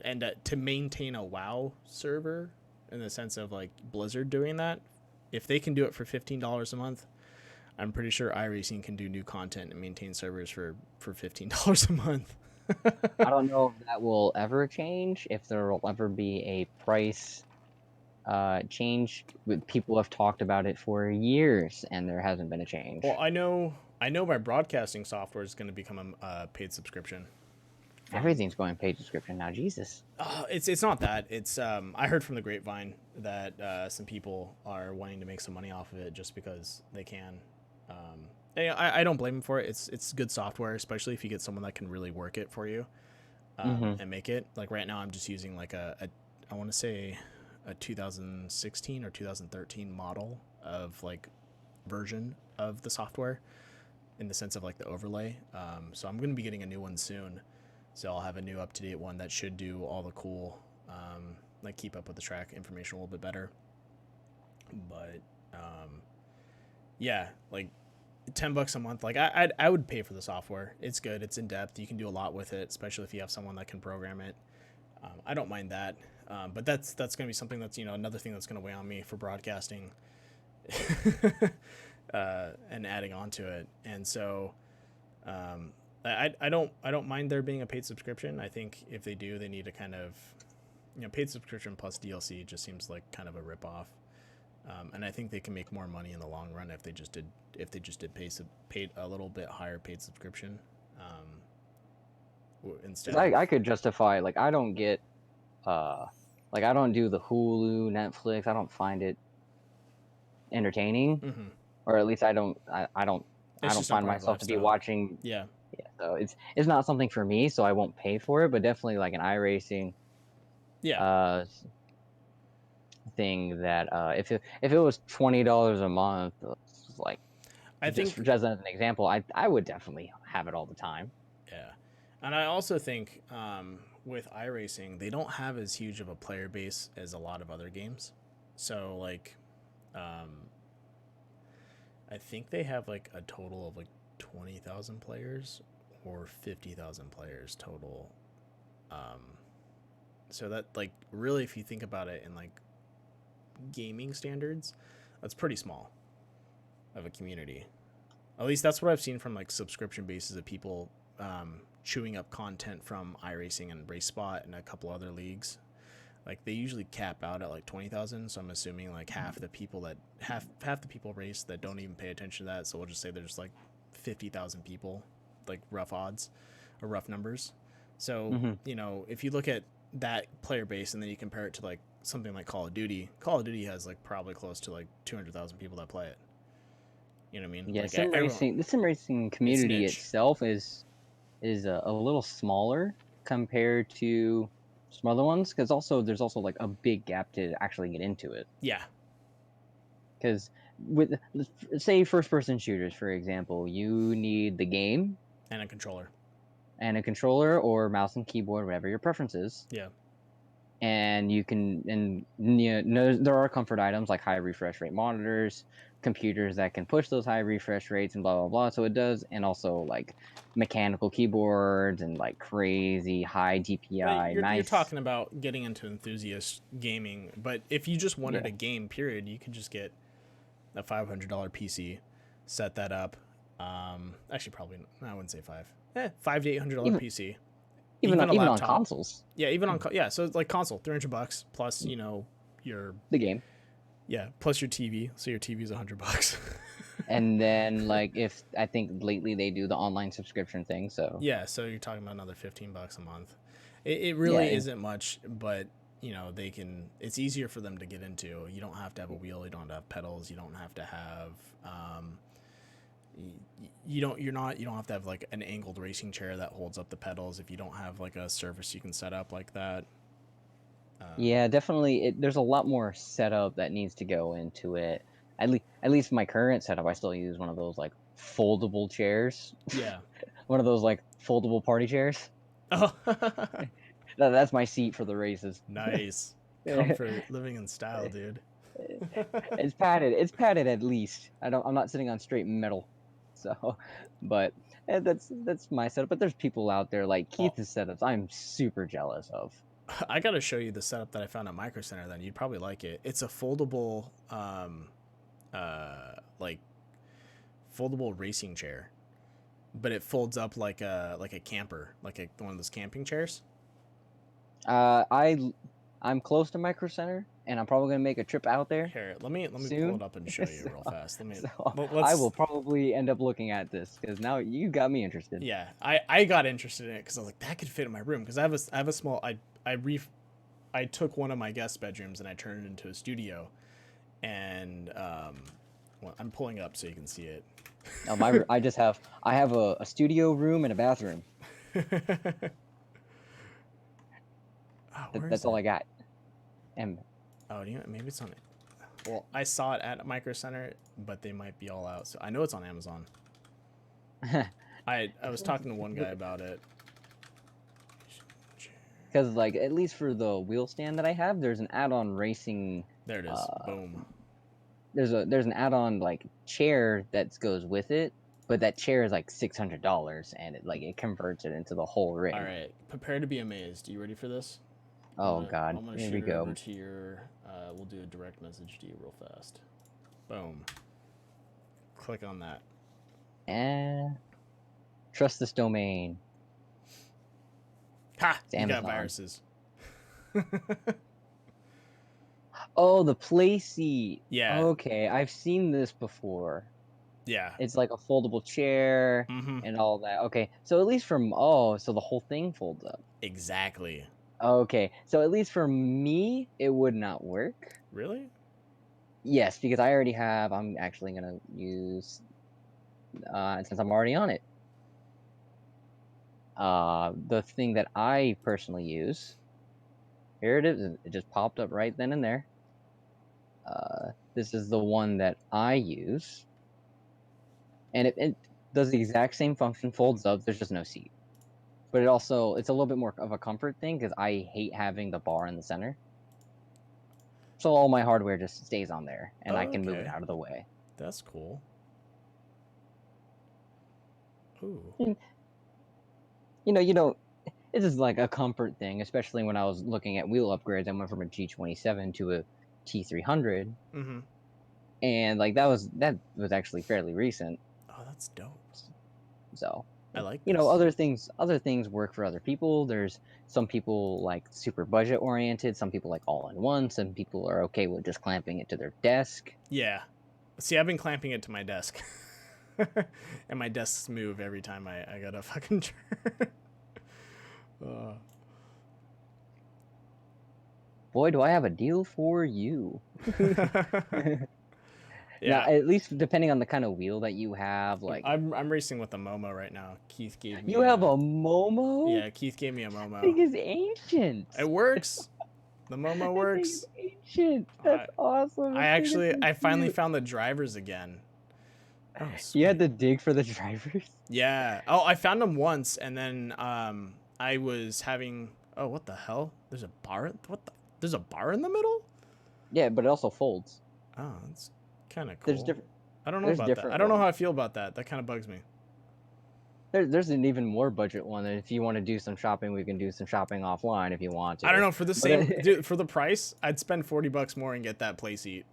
and to maintain a WoW server, in the sense of like Blizzard doing that, if they can do it for $15 a month, I'm pretty sure iRacing can do new content and maintain servers for $15 a month. I don't know if that will ever change, if there will ever be a price change. People have talked about it for years, and there hasn't been a change. Well, I know my broadcasting software is going to become a paid subscription Everything's going paid subscription now. Jesus. It's not that. It's I heard from the grapevine that some people are wanting to make some money off of it just because they can. I don't blame them for it. It's good software, especially if you get someone that can really work it for you and make it. Like right now, I'm just using like I want to say a 2016 or 2013 model of like version of the software in the sense of like the overlay. So I'm going to be getting a new one soon. So I'll have a new up-to-date one that should do all the cool, like keep up with the track information a little bit better. But yeah, like $10 a month. Like I would pay for the software. It's good. It's in depth. You can do a lot with it, especially if you have someone that can program it. I don't mind that. But that's going to be something that's, you know, another thing that's going to weigh on me for broadcasting and adding on to it. And so I don't mind there being a paid subscription. I think if they do, they need to kind of, you know, paid subscription plus DLC just seems like kind of a ripoff. And I think they can make more money in the long run if they just did paid a little bit higher paid subscription. Instead, I could justify, like, I don't get, like, I don't do the Hulu, Netflix. I don't find it entertaining, or at least I don't find myself to be watching. Yeah. So it's not something for me, so I won't pay for it. But definitely like an iRacing, thing that if it was $20 a month, like, I think just as an example, I would definitely have it all the time. Yeah, and I also think with iRacing, they don't have as huge of a player base as a lot of other games. So like, I think they have like a total of like 20,000 players or 50,000 players total. So that, like, really, if you think about it in like gaming standards, that's pretty small of a community. At least that's what I've seen from like subscription bases of people chewing up content from iRacing and RaceSpot and a couple other leagues. Like they usually cap out at like 20,000, so I'm assuming like half the people race that don't even pay attention to that. So we'll just say there's like 50,000 people, like rough odds or rough numbers. So you know, if you look at that player base and then you compare it to like something like Call of Duty has like probably close to like 200,000 people that play it. You know what I mean? Yeah, like the sim racing community itself is a little smaller compared to some other ones, because there's also like a big gap to actually get into it. Yeah. Because with, say, first person shooters, for example, you need the game and a controller or mouse and keyboard, whatever your preference is. Yeah. And you know, there are comfort items like high refresh rate monitors, computers that can push those high refresh rates, and blah blah blah. So it does, and also like mechanical keyboards and like crazy high DPI. You're talking about getting into enthusiast gaming, but if you just wanted a game, period, you could just get a $500 PC, set that up. Actually, probably I wouldn't say $500 to $800 PC. Even on consoles. Yeah, so it's like console, $300 plus, you know, the game. Yeah, plus your TV. So your TV is $100. And then like if I think lately they do the online subscription thing, so yeah, so you're talking about another $15 a month. It really isn't much, but you know it's easier for them to get into. You don't have to have a wheel, you don't have to have pedals, you don't have to have you don't have to have like an angled racing chair that holds up the pedals if you don't have like a surface you can set up like that. Yeah, definitely. There's a lot more setup that needs to go into it. At least my current setup, I still use one of those like foldable chairs. Yeah. One of those like foldable party chairs. Oh. That's my seat for the races. Nice. Comfort, living in style, dude. It's padded. It's padded at least. I'm not sitting on straight metal. So, but that's my setup. But there's people out there like Keith's setups I'm super jealous of. I gotta show you the setup that I found at Micro Center. Then you'd probably like it. It's a foldable, like foldable racing chair, but it folds up like a camper, like one of those camping chairs. I I'm close to Micro Center, and I'm probably gonna make a trip out there Here, let me pull soon. it up and show you real fast. So I Let's. will probably end up looking at this because now you got me interested. Yeah, I got interested in it because I was like, that could fit in my room because I have a small I took one of my guest bedrooms and I turned it into a studio, and well, I'm pulling up so you can see it. I have a studio room and a bathroom. That's all I got. And Oh, maybe it's on it. Well, I saw it at Micro Center, but they might be all out. So I know it's on Amazon. I was talking to one guy about it. because like at least for the wheel stand that I have, there's an add-on racing. There it is. Boom. There's an add-on like chair that goes with it, but that chair is like $600, and it converts it into the whole rig. All right, prepare to be amazed. You ready for this? Oh God, I'm gonna here shoot we it go. over to your. We'll do a direct message to you real fast. Boom. Click on that. And trust this domain. Ha! It's You Amazon. got viruses. Oh, the play seat. Yeah. Okay, I've seen this before. Yeah. It's like a foldable chair and all that. Okay, so at least so the whole thing folds up. Exactly. Okay, so at least for me, it would not work. Really? Yes, because I already have. I'm actually gonna use since I'm already on it. The thing that I personally use. Here it is. It just popped up right then and there. This is the one that I use, and it does the exact same function. Folds up. There's just no seat, but it's a little bit more of a comfort thing because I hate having the bar in the center. So all my hardware just stays on there, and I can move it out of the way. That's cool. Ooh. You don't. It's just like a comfort thing, especially when I was looking at wheel upgrades. I went from a G27 to a T300, and like that was actually fairly recent. Oh, that's dope. So I like. other things work for other people. There's some people like super budget oriented. Some people like all in one. Some people are okay with just clamping it to their desk. Yeah. See, I've been clamping it to my desk. And my desks move every time I gotta fucking turn. Boy, do I have a deal for you. Yeah. Now, at least depending on the kind of wheel that you have, like I'm racing with a Momo right now. Keith gave me. You have a Momo? Yeah, Keith gave me a Momo. That thing is ancient. It works. The Momo works. That thing is ancient. That's awesome. I finally found the drivers again. Oh, you had to dig for the drivers? Yeah. Oh, I found them once, and then I was having. Oh, what the hell? There's a bar. There's a bar in the middle? Yeah, but it also folds. Oh, that's kind of cool. There's different. I don't know about that. I don't know how I feel about that. That kind of bugs me. There's an even more budget one. And if you want to do some shopping, we can do some shopping offline if you want to. I don't know, for the same dude, for the price, I'd spend $40 more and get that play seat.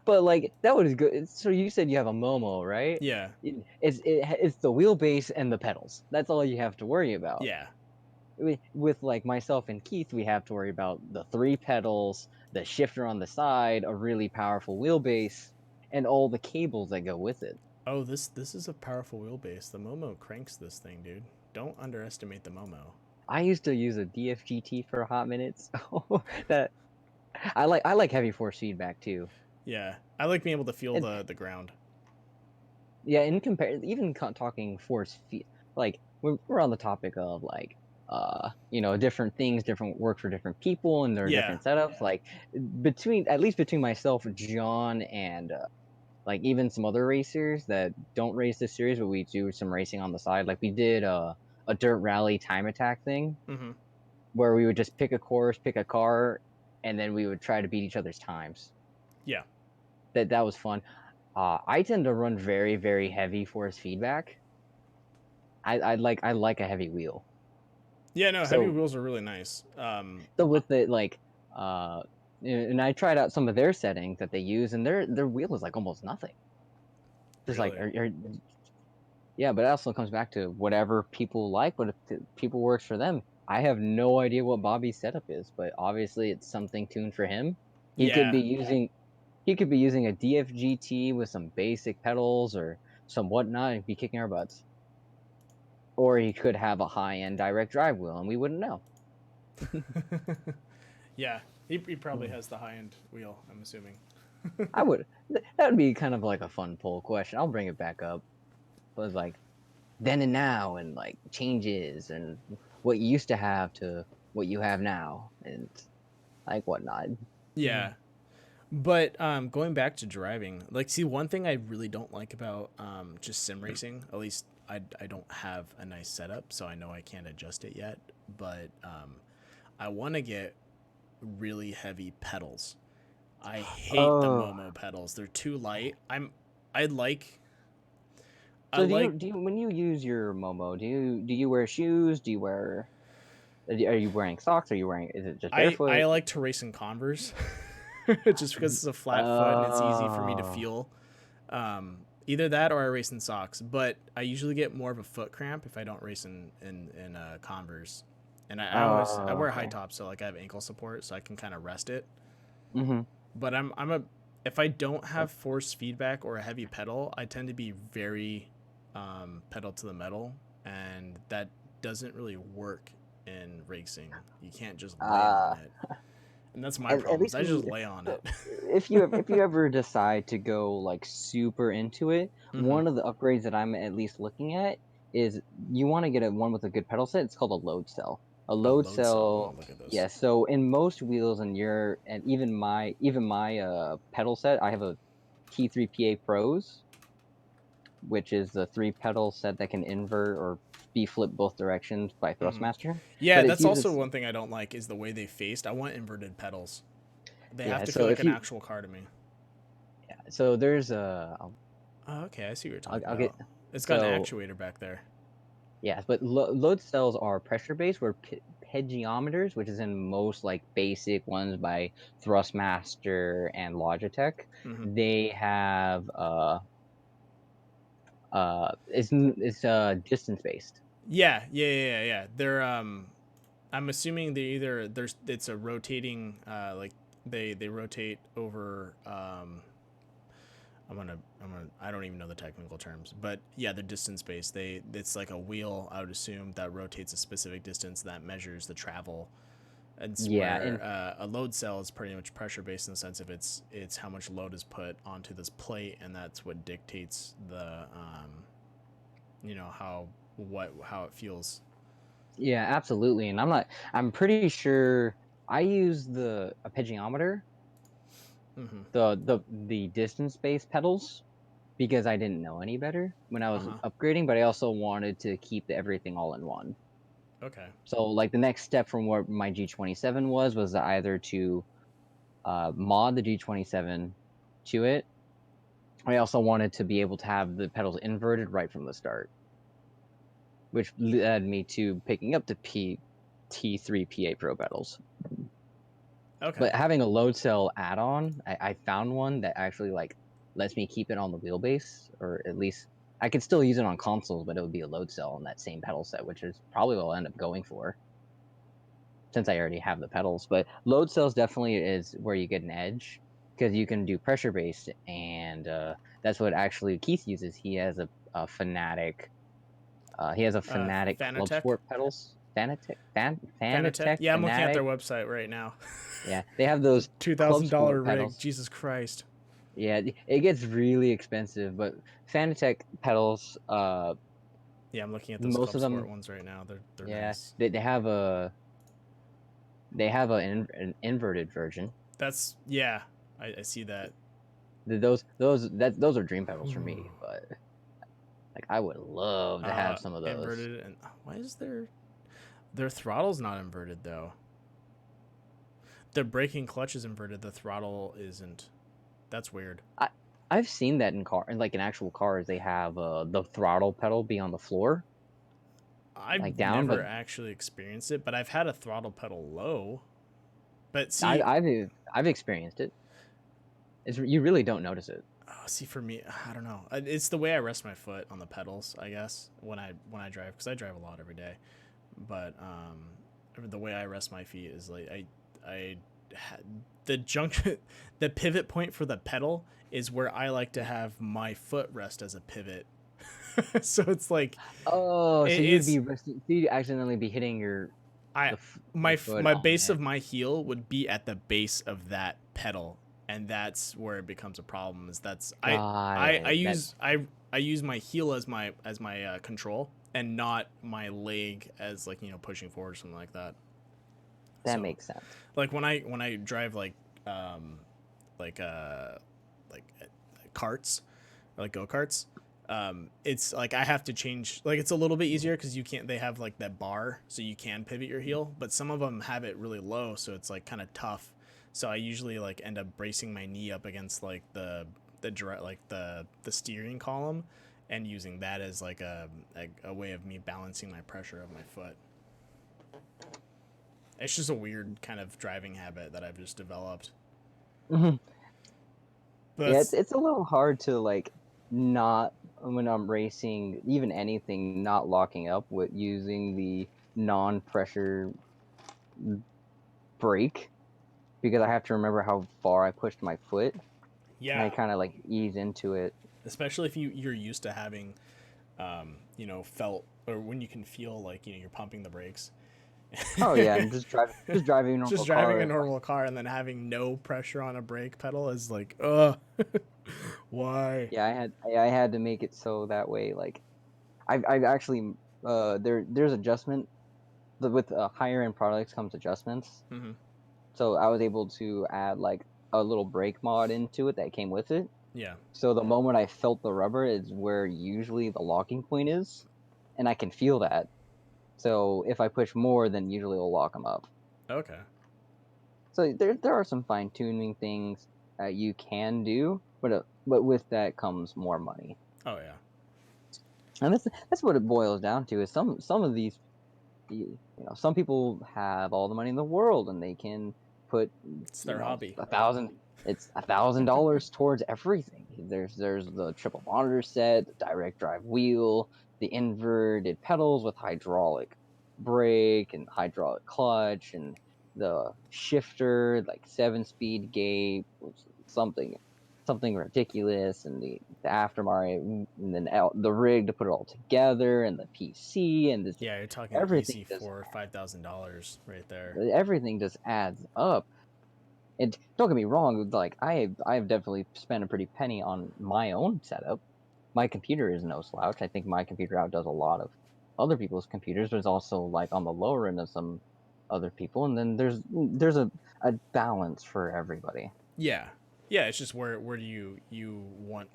But like that was good. So you said you have a Momo, right? Yeah. It's the wheelbase and the pedals. That's all you have to worry about. Yeah. With like myself and Keith, we have to worry about the 3 pedals, the shifter on the side, a really powerful wheelbase, and all the cables that go with it. Oh, this is a powerful wheelbase. The Momo cranks this thing, dude. Don't underestimate the Momo. I used to use a DFGT for a hot minute, so that I like heavy force feedback too. Yeah, I like being able to feel the ground. Yeah, even talking force feed, like we're on the topic of like different things, different work for different people, and their different setups. Like between myself, John, and like even some other racers that don't race this series, but we do some racing on the side. Like we did a dirt rally time attack thing, where we would just pick a course, pick a car, and then we would try to beat each other's times. Yeah, that was fun. I tend to run very, very heavy force feedback. I like a heavy wheel. Yeah, no, heavy wheels are really nice. So with it, like, and I tried out some of their settings that they use, and their wheel is like almost nothing. Just really? like, yeah, but it also comes back to whatever people like. But if people works for them, I have no idea what Bobby's setup is, but obviously it's something tuned for him. He could Yeah. be using a DFGT with some basic pedals or some whatnot and be kicking our butts. Or he could have a high-end direct drive wheel and we wouldn't know. Yeah, he probably has the high end wheel, I'm assuming. That would be kind of like a fun poll question. I'll bring it back up. But like then and now and like changes and what you used to have to what you have now and like whatnot. Yeah. But going back to driving, like, see, one thing I really don't like about just sim racing, at least I don't have a nice setup, so I know I can't adjust it yet. But I want to get really heavy pedals. I hate the Oh. Momo pedals. They're too light. I like. So do you when you use your Momo, do you wear shoes? Are you wearing socks? Is it just I barefoot? like to race in Converse, just because it's a flat foot and it's easy for me to Oh. feel. Either that or I race in socks, but I usually get more of a foot cramp if I don't race in Converse. And I wear high Okay. tops, so like I have ankle support, so I can kind of rest it. Mm-hmm. But if I don't have force feedback or a heavy pedal, I tend to be very pedal to the metal, and that doesn't really work in racing. You can't just lay on it, and that's my At problem. Is least I just lay on so it. if you ever decide to go like super into it, Mm-hmm. one of the upgrades that I'm at least looking at is you want to get one with a good pedal set. It's called a load cell. A A load load cell. I'm cell, gonna look at this. yeah. So in most wheels and even my pedal set, I have a T3PA Pros, which is the 3 pedal set that can invert or be flipped both directions by Mm-hmm. Thrustmaster. Yeah, But it that's also uses one thing I don't like is the way they faced. I want inverted pedals. They have yeah. to feel So like if an you actual car to me. so there's a Oh, okay, I see what you're I'll, talking I'll get about. It's got an so actuator back there. yeah, but load cells are pressure based, where pediometers, which is in most like basic ones by Thrustmaster and Logitech, Mm-hmm. they have it's distance based. Yeah. They're I'm assuming it's a rotating like they rotate over I don't even know the technical terms, but yeah, they're distance based. It's like a wheel, I would assume, that rotates a specific distance that measures the travel. And it's Yeah, where and a load cell is pretty much pressure based in the sense of it's how much load is put onto this plate, and that's what dictates the how it feels. yeah, absolutely. And I'm pretty sure I use the arpeggiometer, Mm-hmm. the distance based pedals because I didn't know any better when I Uh was huh. upgrading, but I also wanted to keep everything all in one. Okay. So like the next step from where my G27 was either to mod the G27 to it. I also wanted to be able to have the pedals inverted right from the start, which led me to picking up the T3 PA Pro pedals. Okay. But having a load cell add-on, I found one that actually like lets me keep it on the wheelbase, or at least I could still use it on consoles, but it would be a load cell on that same pedal set, which is probably what I'll end up going for since I already have the pedals. But load cells definitely is where you get an edge because you can do pressure based, and that's what actually Keith uses. A Fanatic. He has a Fanatic Club Fanatec. Sport pedals. Fanatec. Fanatec, Yeah, I'm looking at their Fanatic. website right now. Yeah, they have The those two Club thousand dollar Sport rig. pedals. Jesus Christ. Yeah, it gets really expensive, but Fanatec pedals, Yeah, I'm looking at those most Club of Sport them, ones right now. They're yeah, nice. they have an inverted version. Yeah. I see that. Those are dream pedals for me, but like I would love to have some of those. Inverted, and why is their throttle's not inverted though? The braking clutch is inverted. The throttle isn't. That's weird. I've seen that in actual cars. They have the throttle pedal be on the floor, like I've down, but never actually experienced it, but I've had a throttle pedal low. But I, see, I've experienced it. You really don't notice it. see for me, I don't know. It's the way I rest my foot on the pedals, I guess, when I drive, because I drive a lot every day. But the way I rest my feet is like the junction, the pivot point for the pedal is where I like to have my foot rest as a pivot. So it's like Oh, so you would it's be resting, so you'd accidentally be hitting I your foot my on base it. of my heel would be at the base of that pedal, and that's where it becomes a problem. Is that's Got I it. use I use my heel as my control, and not my leg as like pushing forward or something like that. That So makes sense. like when I drive like uh like carts, or like go-karts, it's like I have to change, like it's a little bit easier because you can't, they have like that bar so you can pivot your heel, but some of them have it really low, so it's like kind of tough. So I usually like end up bracing my knee up against like the steering column, and using that as like a way of me balancing my pressure of my foot. It's just a weird kind of driving habit that I've just developed. Mhm. But Yeah, it's a little hard to like not when I'm racing, even anything, not locking up with using the non-pressure brake because I have to remember how far I pushed my foot and I yeah, kind of like ease into it. especially if you're used to having felt, or when you can feel like you're pumping the brakes. Oh yeah, and just driving a Just normal driving a car. normal car and then having no pressure on a brake pedal is like, ugh. Why? Yeah, I had to make it so that way. Like I've actually there's adjustment with higher end products comes adjustments. Hmm. So I was able to add like a little brake mod into it that came with it. Yeah. So the moment I felt the rubber is where usually the locking point is, and I can feel that. So if I push more, then usually it'll lock them up. Okay. So there are some fine tuning things you can do, but with that comes more money. Oh yeah. And that's what it boils down to. Is some of these, some people have all the money in the world and they can put, It's their hobby. $1,000 towards everything. There's the triple monitor set, the direct drive wheel, the inverted pedals with hydraulic brake and hydraulic clutch, and the shifter like 7-speed gate, something ridiculous, and the aftermarket, and then the rig to put it all together, and the PC, and this Yeah, you're talking everything easy just for $5,000 right there. everything just adds up. And don't get me wrong, like I've definitely spent a pretty penny on my own setup. My computer is no slouch. I think my computer outdoes a lot of other people's computers, but it's also like on the lower end of some other people. And then there's a balance for everybody. Yeah. Yeah, it's just where do you want,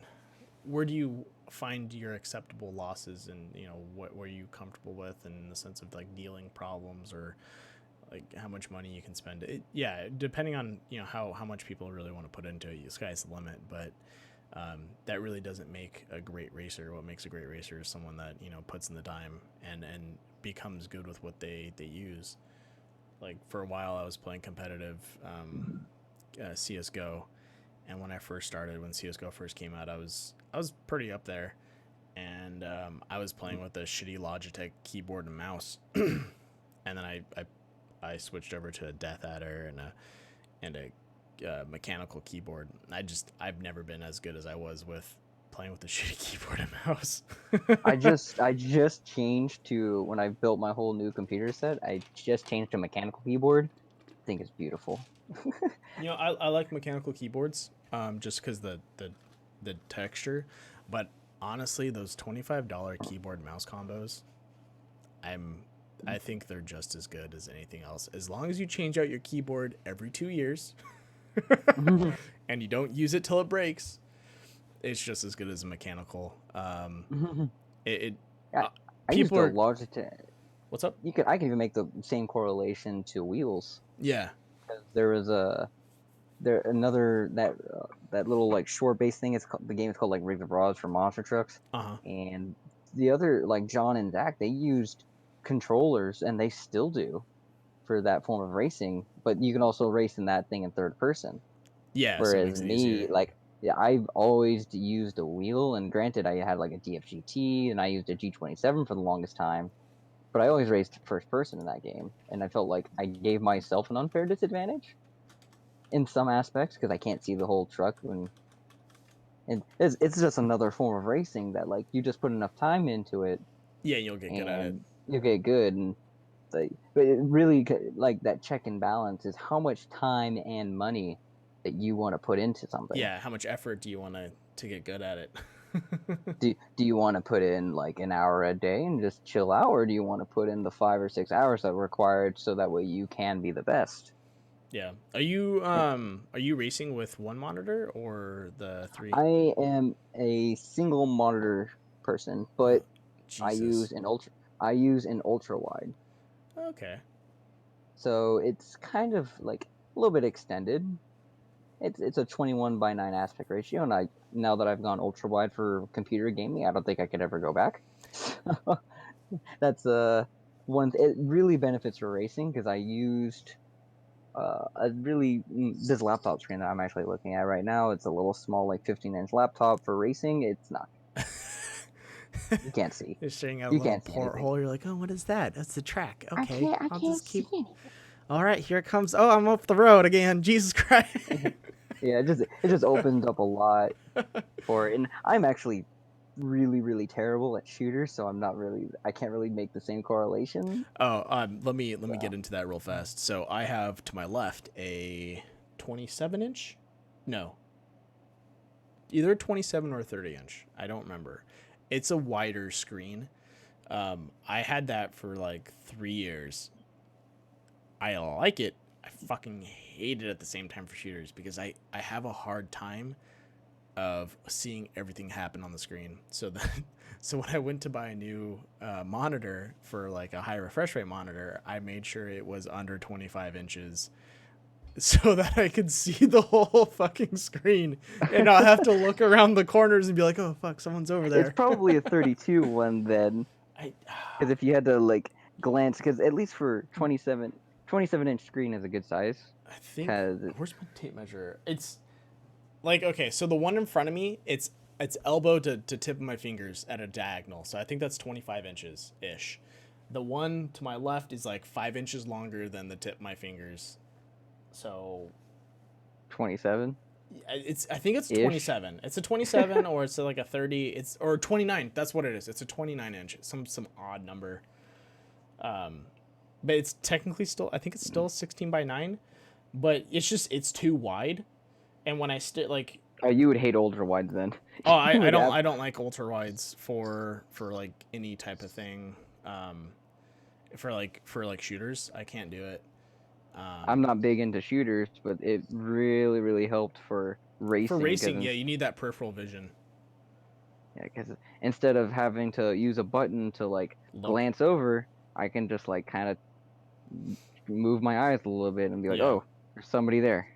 where do you find your acceptable losses, and what were you comfortable with, in the sense of like dealing problems, or like how much money you can spend. Yeah, depending on how much people really want to put into it, the sky's the limit. But that really doesn't make a great racer. What makes a great racer is someone that puts in the time and becomes good with what they use. Like for a while I was playing competitive CS:GO, and when I first started, when CS:GO first came out, I was pretty up there, and I was playing with a shitty Logitech keyboard and mouse, and then I switched over to a Death Adder and a mechanical keyboard. I've never been as good as I was with playing with the shitty keyboard and mouse. I just changed to when I built my whole new computer set. I just changed to mechanical keyboard. I think it's beautiful. I like mechanical keyboards, just because the texture, but honestly, those $25 keyboard mouse combos, I think they're just as good as anything else, as long as you change out your keyboard every 2 years, and you don't use it till it breaks. It's just as good as a mechanical. It I, I used people the are. Logitech. What's up? I can even make the same correlation to wheels. Yeah. There was another that little like short base thing. The game is called like Rig of Rods for monster trucks, Uh-huh. and the other like John and Zach, they used controllers, and they still do for that form of racing. But you can also race in that thing in third person. Yeah, so it Whereas makes it easier. me, like, yeah, I've always used a wheel, and granted, I had like a DFGT and I used a G27 for the longest time, but I always raced first person in that game, and I felt like I gave myself an unfair disadvantage in some aspects because I can't see the whole truck. And it's just another form of racing that like you just put enough time into it, Yeah, you'll get good at it. and you get good. And but it really like that check and balance is how much time and money that you want to put into something. Yeah, how much effort do you want to get good at it? Do you want to put in like an hour a day and just chill out, or do you want to put in the 5 or 6 hours that are required so that way you can be the best? Yeah. Are you racing with one monitor or the three? I am a single monitor person, but I Jesus. use an ultra. I use an ultra wide, Okay. so it's kind of like a little bit extended. It's a 21:9 aspect ratio, and now that I've gone ultra wide for computer gaming, I don't think I could ever go back. So that's one. It really benefits for racing because I used this laptop screen that I'm actually looking at right now. It's a little small, like 15-inch laptop for racing. It's not. You can't see. Just showing out a You little can't see anything. porthole. You're like, oh, what is that? That's the track. Okay, I I'll can't just keep. see anything. All right, here it comes. Oh, I'm off the road again. Jesus Christ. Yeah, it just opens up a lot for it. And I'm actually really terrible at shooters, so I can't really make the same correlation. Oh, let me get into that real fast. So I have to my left a 27-inch. No. Either a 27 or a 30-inch. I don't remember. It's a wider screen. I had that for like 3 years. I like it. I fucking hate it at the same time for shooters because I have a hard time of seeing everything happen on the screen. So when I went to buy a new monitor for like a high refresh rate monitor, I made sure it was under 25 inches so that I could see the whole fucking screen and not have to look around the corners and be like, oh fuck, someone's over there. It's probably a 32 one then, because if you had to like glance, because at least for 27-inch screen is a good size. I think where's my tape measure? It's like, okay, so the one in front of me, it's elbow to tip of my fingers at a diagonal. So I think that's 25 inches ish. The one to my left is like 5 inches longer than the tip of my fingers. So 27. I think it's 27. It's a 27 or it's like a 30. Or 29. That's what it is. It's a 29 inch. Some odd number. But it's technically still, I think it's still 16:9. But it's too wide. And when I like, oh, you would hate ultra wides then. Oh, I don't like ultra wides for like any type of thing. For like shooters, I can't do it. I'm not big into shooters, but it really helped for racing. For racing, yeah, you need that peripheral vision. Yeah, because instead of having to use a button to like glance over, I can just like kind of move my eyes a little bit and be like, oh, there's somebody there.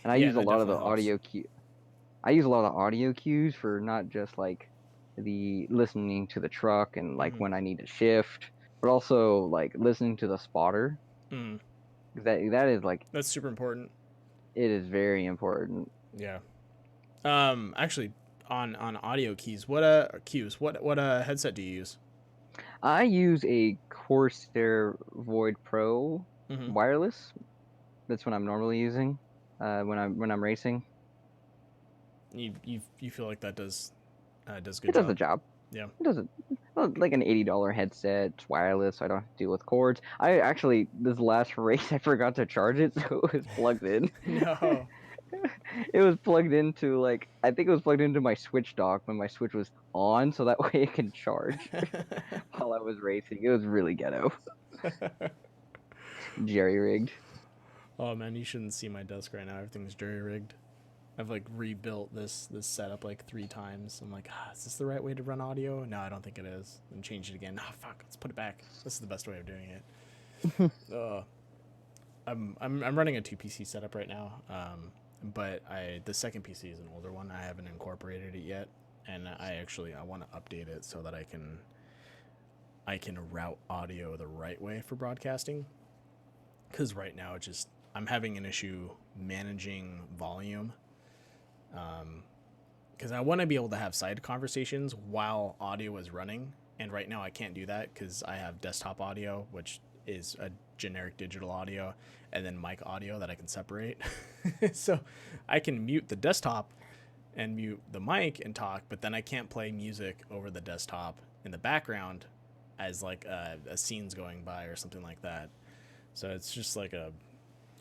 And I use a lot of the audio cue. I use a lot of the audio cues for not just like the listening to the truck and like when I need to shift, but also like listening to the spotter. That is like, that's super important. It is very important. Yeah. Actually, on audio keys, what headset do you use? I use a Corsair Void Pro wireless. That's what I'm normally using when I'm racing. You feel like that does good job? It does the job. Yeah. It does it. Like an $80 headset. It's wireless, so I don't have to deal with cords. I actually, this last race, I forgot to charge it, so it was plugged in. No. It was plugged into I think it was plugged into my Switch dock when my Switch was on, so that way it can charge while I was racing. It was really ghetto. Jerry-rigged. Oh man, you shouldn't see my desk right now. Everything's jerry-rigged. I've like rebuilt this setup like 3 times. I'm like, is this the right way to run audio? No, I don't think it is. And change it again. Oh fuck, let's put it back. This is the best way of doing it. I'm running a 2 PC setup right now. But the second PC is an older one. I haven't incorporated it yet, and I want to update it so that I can route audio the right way for broadcasting. Because right now I'm having an issue managing volume. Because I want to be able to have side conversations while audio is running, and right now I can't do that because I have desktop audio, which is a generic digital audio, and then mic audio that I can separate. So I can mute the desktop and mute the mic and talk, but then I can't play music over the desktop in the background as like a scene's going by or something like that. So it's just like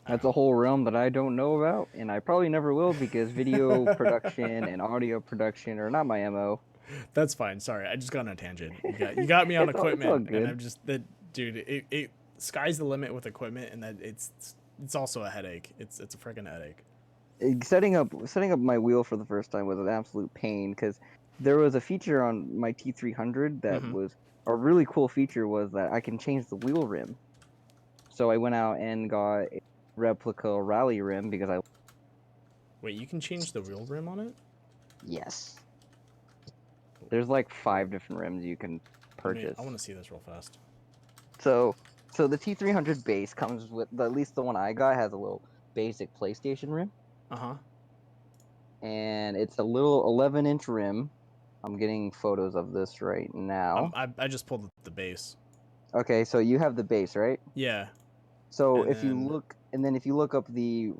That's a whole realm that I don't know about, and I probably never will because video production and audio production are not my MO. That's fine. Sorry, I just got on a tangent. You got me on It's all equipment, and good. I'm just that dude. It sky's the limit with equipment, and that it's also a headache. It's a freaking headache. Setting up my wheel for the first time was an absolute pain because there was a feature on my T300 that Mm-hmm. was a really cool feature was that I can change the wheel rim. So I went out and got a replica rally rim because I Wait, you can change the wheel rim on it? yes. There's like 5 different rims you can purchase. I want to see this real fast. So the T300 base comes with at least the one I got has a little basic PlayStation rim, Uh-huh. and it's a little 11-inch rim. I'm getting photos of this right now. I just pulled the base. Okay, so you have the base, right? Yeah. So And if you then look, and then if you look up the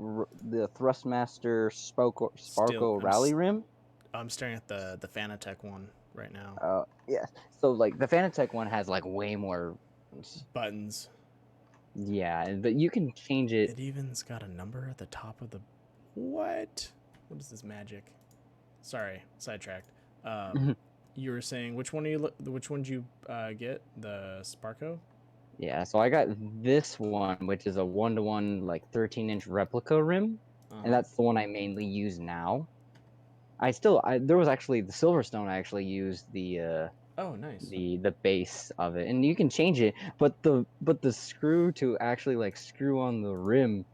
Thrustmaster Sparko Rally rim, I'm staring at the Fanatec one right now. yeah. So like the Fanatec one has like way more Buttons. yeah, but you can change it. It even's got a number at the top of the. What? What is this magic? Sorry, sidetracked. You were saying which one did you get? The Sparko? Yeah, so I got this one, which is a 1-to-1 like 13-inch replica rim, and that's the one I mainly use now. There was actually the Silverstone. I actually used the Oh, nice. the base of it, and you can change it, but the screw to actually like screw on the rim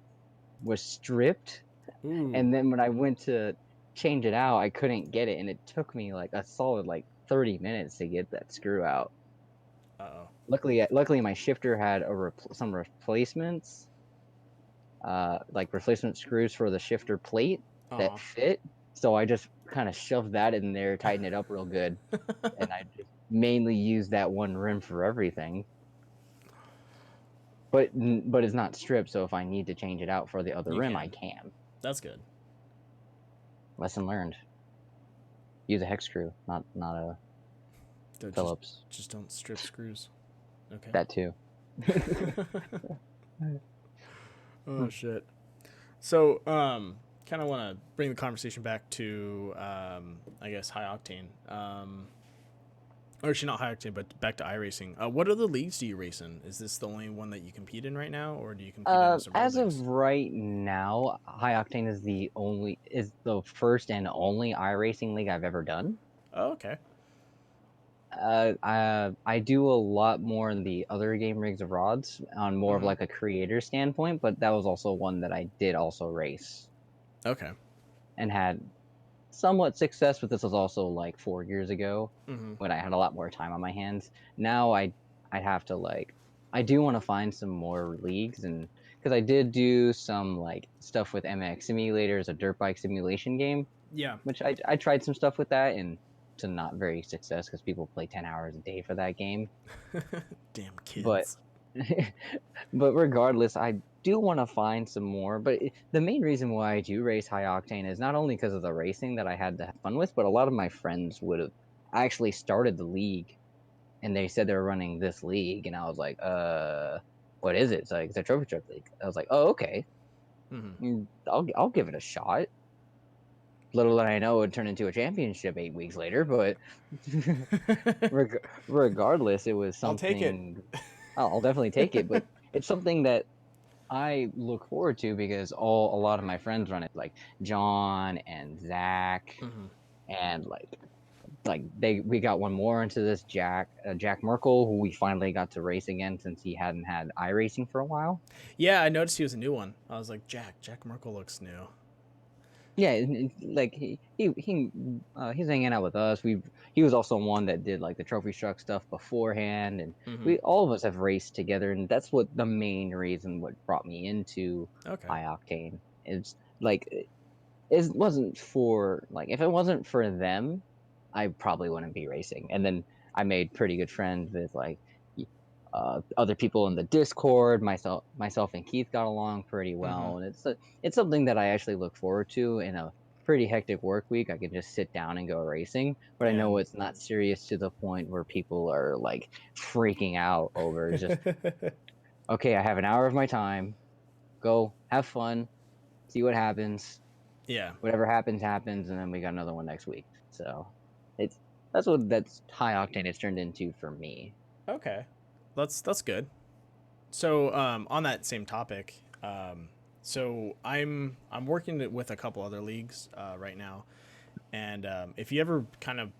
was stripped, Ooh. and then when I went to change it out, I couldn't get it, and it took me like a solid like 30 minutes to get that screw out. Uh-oh. Luckily, my shifter had some replacements, like replacement screws for the shifter plate that fit. So I just kind of shoved that in there, tightened it up real good, and I just mainly use that one rim for everything. But it's not stripped, so if I need to change it out for the other rim, I can. That's good. Lesson learned. Use a hex screw, not a Phillips. Just don't strip screws. Okay. That too. Oh shit. So, kind of want to bring the conversation back to, I guess, high octane. Or actually not high octane, but back to iRacing. What other leagues do you race in? Is this the only one that you compete in right now, or do you compete in several As leagues? of right now, High Octane is the first and only iRacing league I've ever done. Oh, okay. I do a lot more in the other game rigs of rods on more of like a creator standpoint, but that was also one that I did also race. Okay. And had somewhat success, but this was also like 4 years ago when I had a lot more time on my hands. Now I'd have to I do want to find some more leagues, and because I did do some like stuff with MX Simulators, a dirt bike simulation game. Yeah. Which I tried some stuff with that, and to not very success because people play 10 hours a day for that game. Damn kids. But regardless, I do want to find some more. But the main reason why I do race high octane is not only because of the racing that I had to have fun with, but a lot of my friends would have actually started the league, and they said they were running this league, and I was like, what is it? It's like, it's a trophy truck league. I was like, oh, okay. I'll give it a shot. Little did I know it would turn into a championship 8 weeks later, but regardless, it was something. I'll take it. I'll definitely take it, but it's something that I look forward to because a lot of my friends run it, like John and Zach, and we got one more into this Jack Merkel, who we finally got to race again since he hadn't had iRacing for a while. Yeah, I noticed he was a new one. I was like, Jack Merkel looks new. Yeah, like he's hanging out with us. He was also one that did like the trophy truck stuff beforehand, and we all of us have raced together, and that's what the main reason what brought me into high octane. It's like it wasn't for like if it wasn't for them, I probably wouldn't be racing. And then I made pretty good friends with like other people in the Discord. Myself and Keith got along pretty well, and it's something that I actually look forward to in a pretty hectic work week. I can just sit down and go racing, but I know it's not serious to the point where people are like freaking out over just okay, I have an hour of my time, go have fun, see what happens. Yeah. Whatever happens, happens, and then we got another one next week. So it's that's high octane it's turned into for me. Okay. That's good. So on that same topic, so I'm working with a couple other leagues right now, and if you're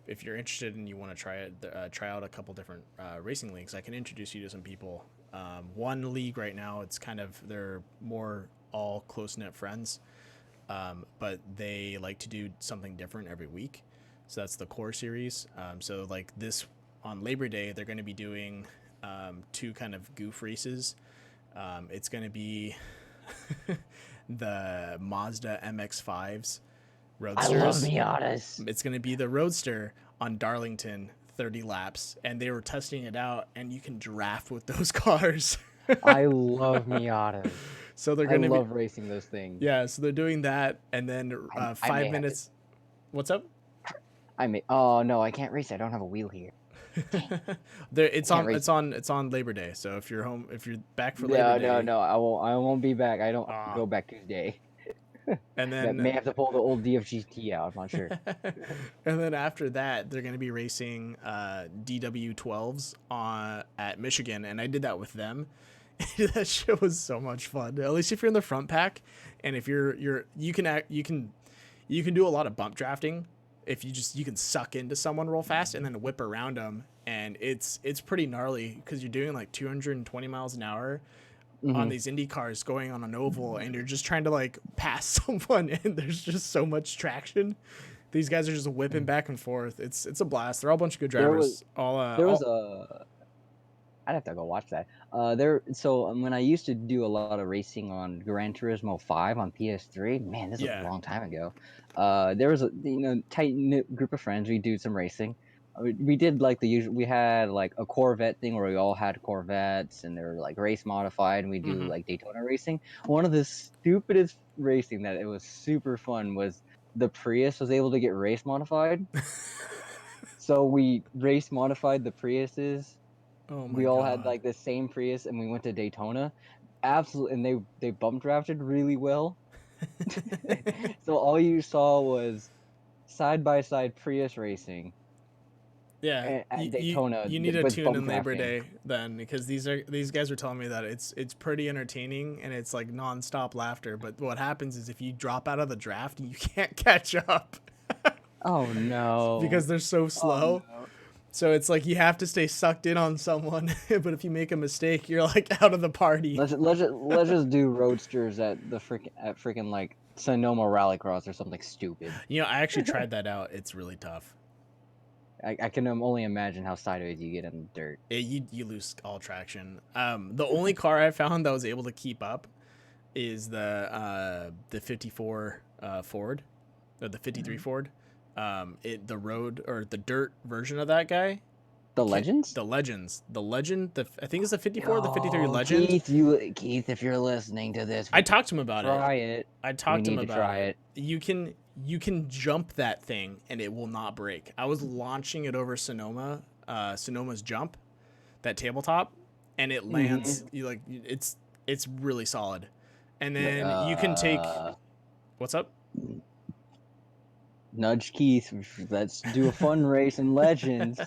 interested and you want to try out a couple different racing leagues, I can introduce you to some people. One league right now, they're more all close knit friends, but they like to do something different every week. So that's the core series. So like this on Labor Day, they're going to be doing two kind of goof races. It's going to be the Mazda MX-5s Roadsters. I love Miatas. It's going to be the Roadster on Darlington, 30 laps, and they were testing it out, and you can draft with those cars. I love Miatas. So they're I going to love racing those things. Yeah, so they're doing that, and then 5 minutes. What's up? Oh no, I can't race. I don't have a wheel here. It's on Labor Day. So if you're back for Labor Day, no, I won't be back. I don't go back Tuesday. And then may have to pull the old DFGT out. I'm not sure. And then after that, they're going to be racing DW12s at Michigan, and I did that with them. That shit was so much fun. At least if you're in the front pack, and if you can do a lot of bump drafting. If you can suck into someone real fast and then whip around them, and it's pretty gnarly because you're doing like 220 miles an hour on these Indy cars going on an oval, and you're just trying to like pass someone, and there's just so much traction. These guys are just whipping back and forth. It's a blast. They're all a bunch of good drivers. I'd have to go watch that. When I used to do a lot of racing on Gran Turismo 5 on PS3, man, this was a long time ago. There was a tight knit group of friends. We do some racing. We did like the usual. We had like a Corvette thing where we all had Corvettes, and they were like race modified. And we do like Daytona racing. One of the stupidest racing that it was super fun was the Prius was able to get race modified. So we race modified the Priuses. Oh my we all God. had like the same Prius, and we went to Daytona. Absolutely, and they bump drafted really well. So all you saw was side by side Prius racing. Yeah, at Daytona. You need to with tune bump in Labor drafting. Day then, because these guys were telling me that it's pretty entertaining and it's like nonstop laughter. But what happens is if you drop out of the draft, you can't catch up. Oh no! Because they're so slow. Oh, no. So it's like you have to stay sucked in on someone, but if you make a mistake, you're like out of the party. Let's just do roadsters at freaking like Sonoma Rallycross or something stupid. I actually tried that out. It's really tough. I can only imagine how sideways you get in the dirt. You lose all traction. The only car I found that was able to keep up is the 54 Ford, or the 53 Ford. The road or the dirt version of that guy. The Legends? The Legends. The Legend. I think it's the 54 or the 53 Legend. Keith, if you're listening to this, I talked to him about try it. I talked to him about try it. You can jump that thing and it will not break. I was launching it over Sonoma's jump, that tabletop, and it lands. It's really solid. And then you can take. What's up? Nudge Keith. Let's do a fun race in Legends.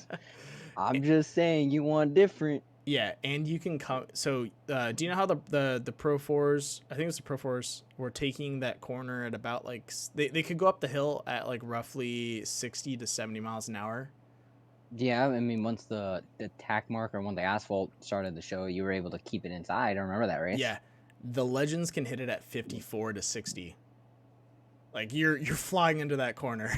I'm just saying, you want different. Yeah, and you can come. So, do you know how the Pro 4s? I think it's the Pro 4s were taking that corner at about like they could go up the hill at like roughly 60 to 70 miles an hour. Yeah, I mean, once the tack marker, when the asphalt started to show, you were able to keep it inside. I remember that race. Yeah, the Legends can hit it at 54 to 60. Like you're flying into that corner,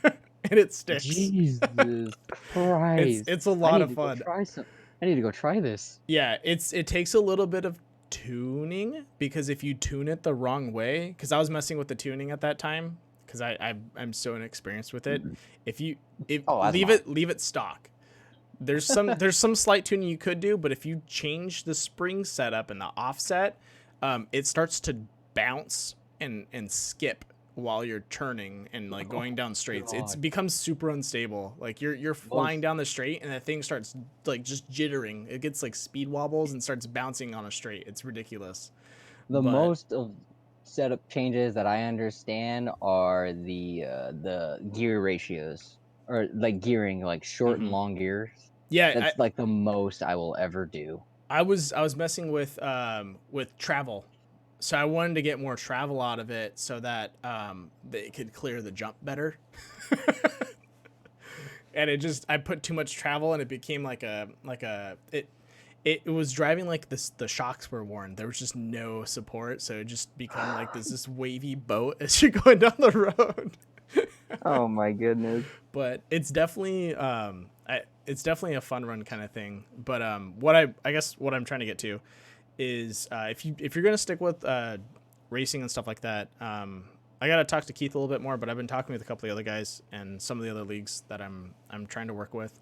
and it sticks. Jesus Christ! It's a lot of fun. I need to go try this. Yeah, it takes a little bit of tuning, because if you tune it the wrong way, because I was messing with the tuning at that time, because I'm so inexperienced with it. If leave it stock, there's some slight tuning you could do, but if you change the spring setup and the offset, it starts to bounce and skip while you're turning and like going down straights. It becomes super unstable. Like you're flying down the straight and the thing starts like just jittering. It gets like speed wobbles and starts bouncing on a straight. It's ridiculous. Most of setup changes that I understand are the gear ratios, or like gearing, like short and long gears. Yeah, That's like the most I will ever do. I was messing with travel. So I wanted to get more travel out of it so that they could clear the jump better. And I put too much travel and it became it was driving like the shocks were worn. There was just no support, so it just become like this wavy boat as you're going down the road. Oh my goodness. But it's definitely a fun run kind of thing. But what I'm trying to get to is if you're gonna stick with racing and stuff like that, I gotta talk to Keith a little bit more. But I've been talking with a couple of the other guys and some of the other leagues that I'm trying to work with.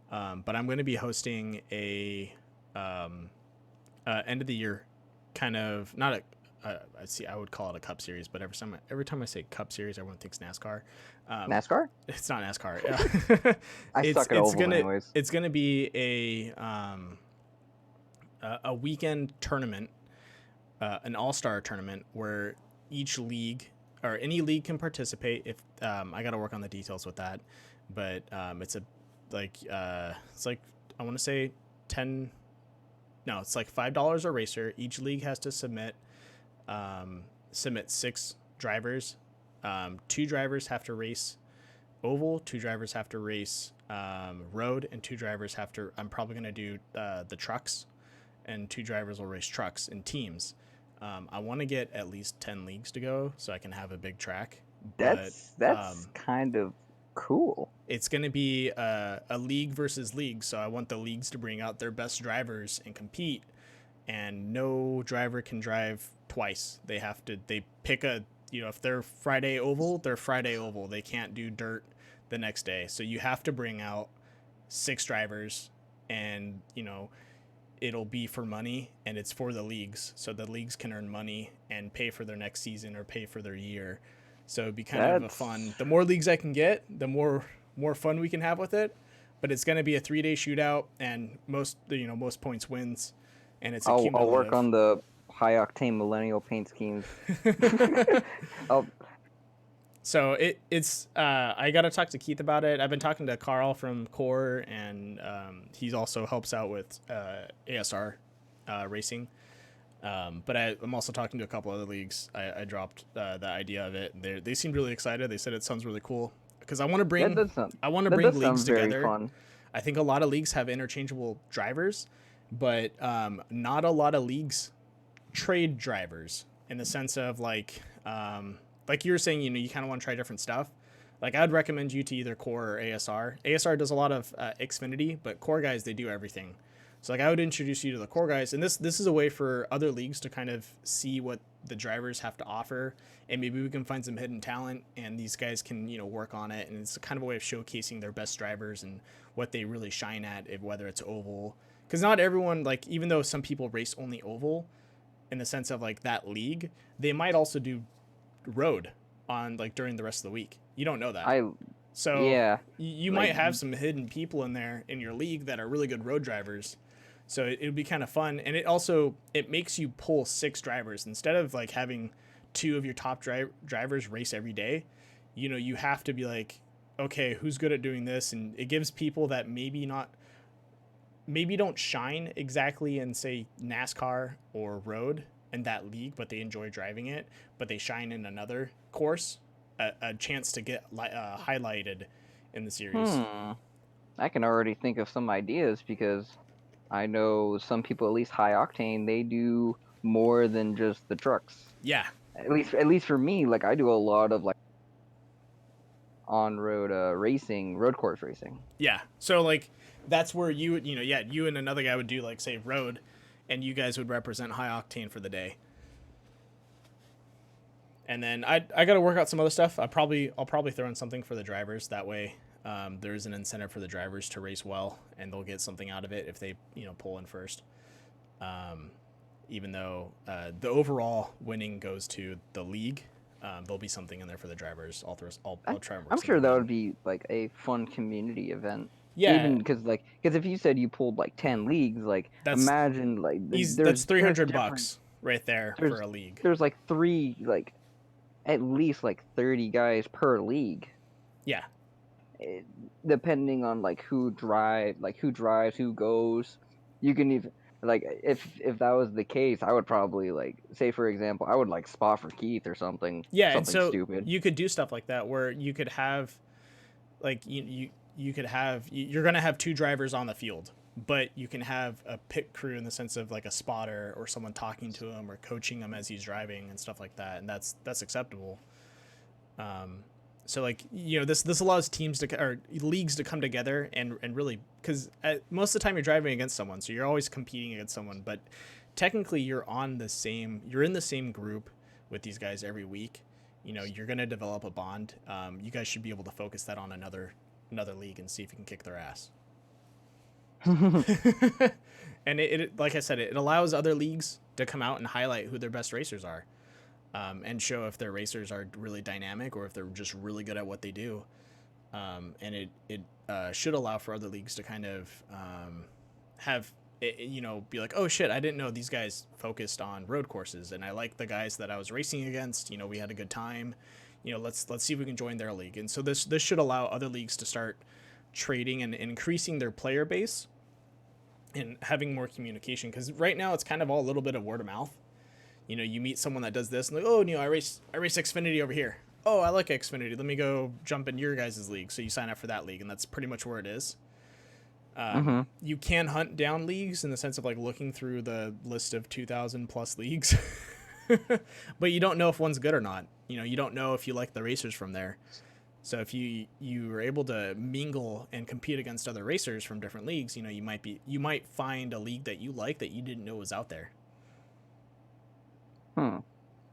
But I'm going to be hosting a end of the year kind of, not I would call it a Cup Series, but every time I say Cup Series, everyone thinks NASCAR. NASCAR? It's not NASCAR. Yeah. I suck at oval anyways. It's gonna be a weekend tournament, an all-star tournament where each league or any league can participate. If I got to work on the details with that, but it's like I want to say it's like $5 a racer. Each league has to submit 6 drivers. 2 drivers have to race oval, 2 drivers have to race road, and 2 drivers have to, I'm probably going to do the trucks, and 2 drivers will race trucks in teams. I want to get at least 10 leagues to go so I can have a big track. That's kind of cool. It's going to be a league versus league, so I want the leagues to bring out their best drivers and compete, and no driver can drive twice. They pick if they're Friday oval, they're Friday oval. They can't do dirt the next day. So you have to bring out 6 drivers, and it'll be for money, and it's for the leagues, so the leagues can earn money and pay for their next season or pay for their year. So it'd be kind of a fun. The more leagues I can get, the more fun we can have with it. But it's going to be a 3-day shootout, and most points wins, and it's cumulative. I'll work on the high octane millennial paint schemes. So it's I got to talk to Keith about it. I've been talking to Carl from Core, and he also helps out with ASR racing. But I'm also talking to a couple other leagues. I dropped the idea of it. They seemed really excited. They said it sounds really cool because I want to bring leagues together. Fun. I think a lot of leagues have interchangeable drivers, but not a lot of leagues trade drivers in the sense of like you were saying, you kind of want to try different stuff. Like I'd recommend you to either Core or ASR. ASR does a lot of Xfinity, but Core guys, they do everything. So like I would introduce you to the Core guys, and this is a way for other leagues to kind of see what the drivers have to offer, and maybe we can find some hidden talent, and these guys can work on it, and it's kind of a way of showcasing their best drivers and what they really shine at, whether it's oval, because not everyone, like even though some people race only oval, in the sense of like that league, they might also do road on like during the rest of the week. You don't know that. You might have some hidden people in there in your league that are really good road drivers. So it would be kind of fun. And it makes you pull 6 drivers instead of like having 2 of your top drivers race every day. You have to be like, okay, who's good at doing this? And it gives people that maybe don't shine exactly in say NASCAR or road in that league, but they enjoy driving it, but they shine in another course, a chance to get highlighted in the series. I can already think of some ideas because I know some people, at least high octane, they do more than just the trucks. Yeah. At least for me, like I do a lot of like on-road racing, road course racing. Yeah. So like that's where you and another guy would do like say road, and you guys would represent high octane for the day. And then I got to work out some other stuff. I'll probably throw in something for the drivers that way. there's an incentive for the drivers to race well, and they'll get something out of it if they pull in first. Even though the overall winning goes to the league, there'll be something in there for the drivers. I'll try and work I'm sure something that out. would be like a fun community event. Yeah, Even because if you said you pulled like 10 leagues, like That's- imagine like that's $300 different- right there there's- for a league. There's like at least like 30 guys per league. Yeah. Depending on like who drives, who goes. You can even like if that was the case, I would probably like say for example, I would like spot for Keith or something. Yeah, something and so stupid. you could do stuff like that where you could have like you could have you're going to have 2 drivers on the field, but you can have a pit crew in the sense of like a spotter or someone talking to him or coaching him as he's driving and stuff like that, and that's acceptable. So like this allows teams or leagues to come together and really, because most of the time you're driving against someone, so you're always competing against someone, but technically you're in the same group with these guys every week. You're gonna develop a bond. You guys should be able to focus that on another league and see if you can kick their ass. And it like I said, it allows other leagues to come out and highlight who their best racers are. And show if their racers are really dynamic or if they're just really good at what they do. And it should allow for other leagues to kind of have be like, oh shit, I didn't know these guys focused on road courses, and I like the guys that I was racing against. We had a good time. Let's see if we can join their league. And so this should allow other leagues to start trading and increasing their player base and having more communication, because right now it's kind of all a little bit of word of mouth. You meet someone that does this and like, oh, I race Xfinity over here. Oh, I like Xfinity. Let me go jump into your guys' league. So you sign up for that league, and that's pretty much where it is. You can hunt down leagues in the sense of like looking through the list of 2,000 plus leagues, but you don't know if one's good or not. You don't know if you like the racers from there. So if you are able to mingle and compete against other racers from different leagues, you might find a league that you like that you didn't know was out there.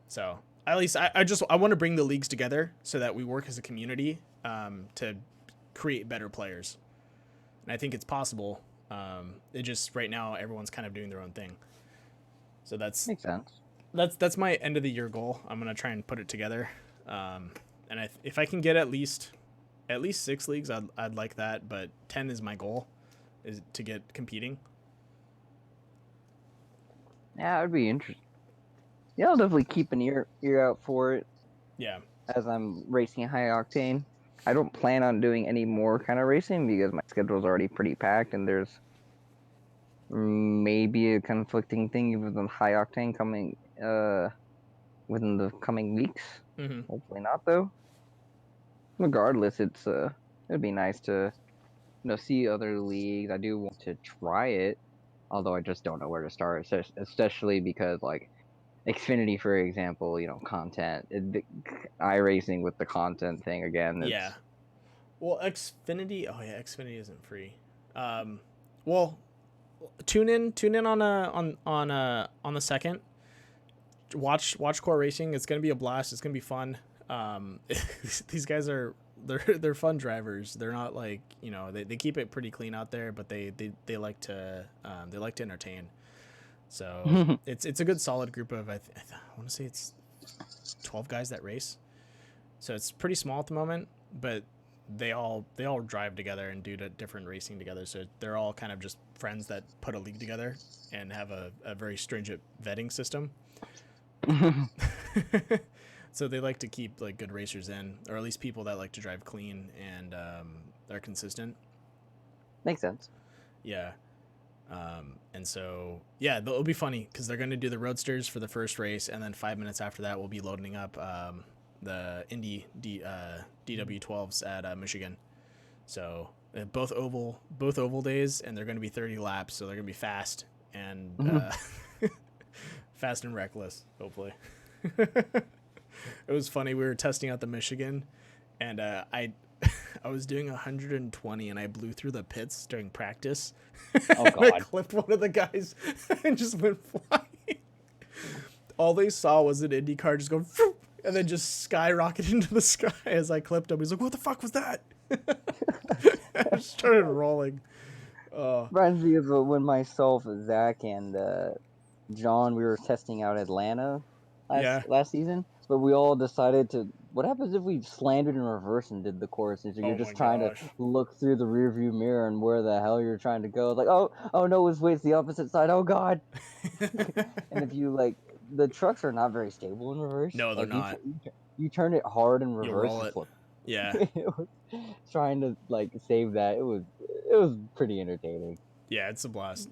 So at least I want to bring the leagues together so that we work as a community to create better players, and I think it's possible. It just right now everyone's kind of doing their own thing. So that's Makes sense. That's my end of the year goal. I'm gonna try and put it together, and if I can get at least 6 leagues, I'd like that. But 10 is my goal, is to get competing. Yeah, it would be interesting. Yeah, I'll definitely keep an ear out for it. Yeah. As I'm racing high octane. I don't plan on doing any more kind of racing because my schedule's already pretty packed, and there's maybe a conflicting thing with the high octane coming within the coming weeks. Mm-hmm. Hopefully not, though. Regardless, it'd be nice to see other leagues. I do want to try it, although I just don't know where to start, especially because like Xfinity, for example, content, iRacing with the content thing again. Yeah. Well, Xfinity isn't free. Well, tune in on the 2nd. Watch Core Racing. It's gonna be a blast. It's gonna be fun. These guys they're fun drivers. They're not like they keep it pretty clean out there, but they like to entertain. So it's a good solid group of I want to say it's 12 guys that race. So it's pretty small at the moment, but they all drive together and do different racing together. So they're all kind of just friends that put a league together and have a very stringent vetting system. So they like to keep like good racers in, or at least people that like to drive clean and are consistent. Makes sense. Yeah. And so, yeah, it'll be funny because they're going to do the Roadsters for the first race, and then 5 minutes after that, we'll be loading up the Indy DW12s at Michigan. So both oval days, and they're going to be 30 laps, so they're going to be fast and fast and reckless, hopefully. It was funny. We were testing out the Michigan, and I was doing 120, and I blew through the pits during practice. Oh, God. I clipped one of the guys and just went flying. All they saw was an Indy car just go, and then just skyrocket into the sky as I clipped him. He's like, what the fuck was that? I started rolling. Reminds me of when myself, Zach, and John, we were testing out Atlanta Yeah. last season, but we all decided to. What happens if we slammed it in reverse and did the course? And so you're Oh my just trying to gosh. look through the rearview mirror and where the hell you're trying to go. Like, oh no, it's the opposite side. Oh god! And if you like, the trucks are not very stable in reverse. No, they're Like not. you turn it hard in You'll reverse, roll it it. flips. Yeah. It was trying to like save that. It was pretty entertaining. Yeah, it's a blast.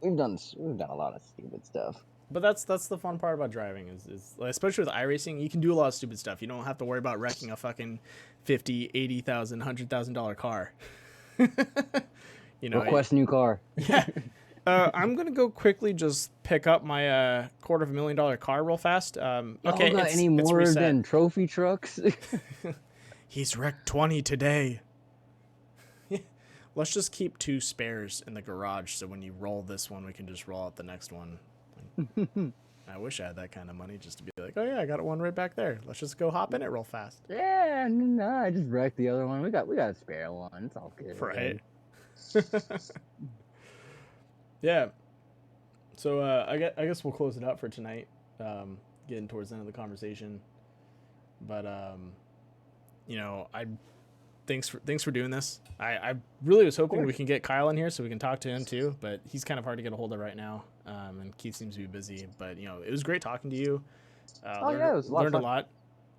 We've done a lot of stupid stuff. But that's the fun part about driving is especially with iRacing, you can do a lot of stupid stuff. You don't have to worry about wrecking a fucking $50,000, $80,000, $100,000 car. You know, Request new car. yeah. I'm gonna go quickly just pick up my $250,000 car real fast. Okay, Y'all got any it's more reset. than trophy trucks? He's wrecked 20 today. Let's just keep 2 spares in the garage so when you roll this one, we can just roll out the next one. I wish I had that kind of money just to be like, oh yeah, I got one right back there. Let's just go hop in it real fast. Yeah, no, I just wrecked the other one. We got a spare one. It's all good. Right. Yeah. So I guess we'll close it out for tonight. Getting towards the end of the conversation. But you know, thanks for doing this. I really was hoping we can get Kyle in here so we can talk to him too, but he's kind of hard to get a hold of right now. And Keith seems to be busy. But you know, it was great talking to you. It was a lot of learned fun. a lot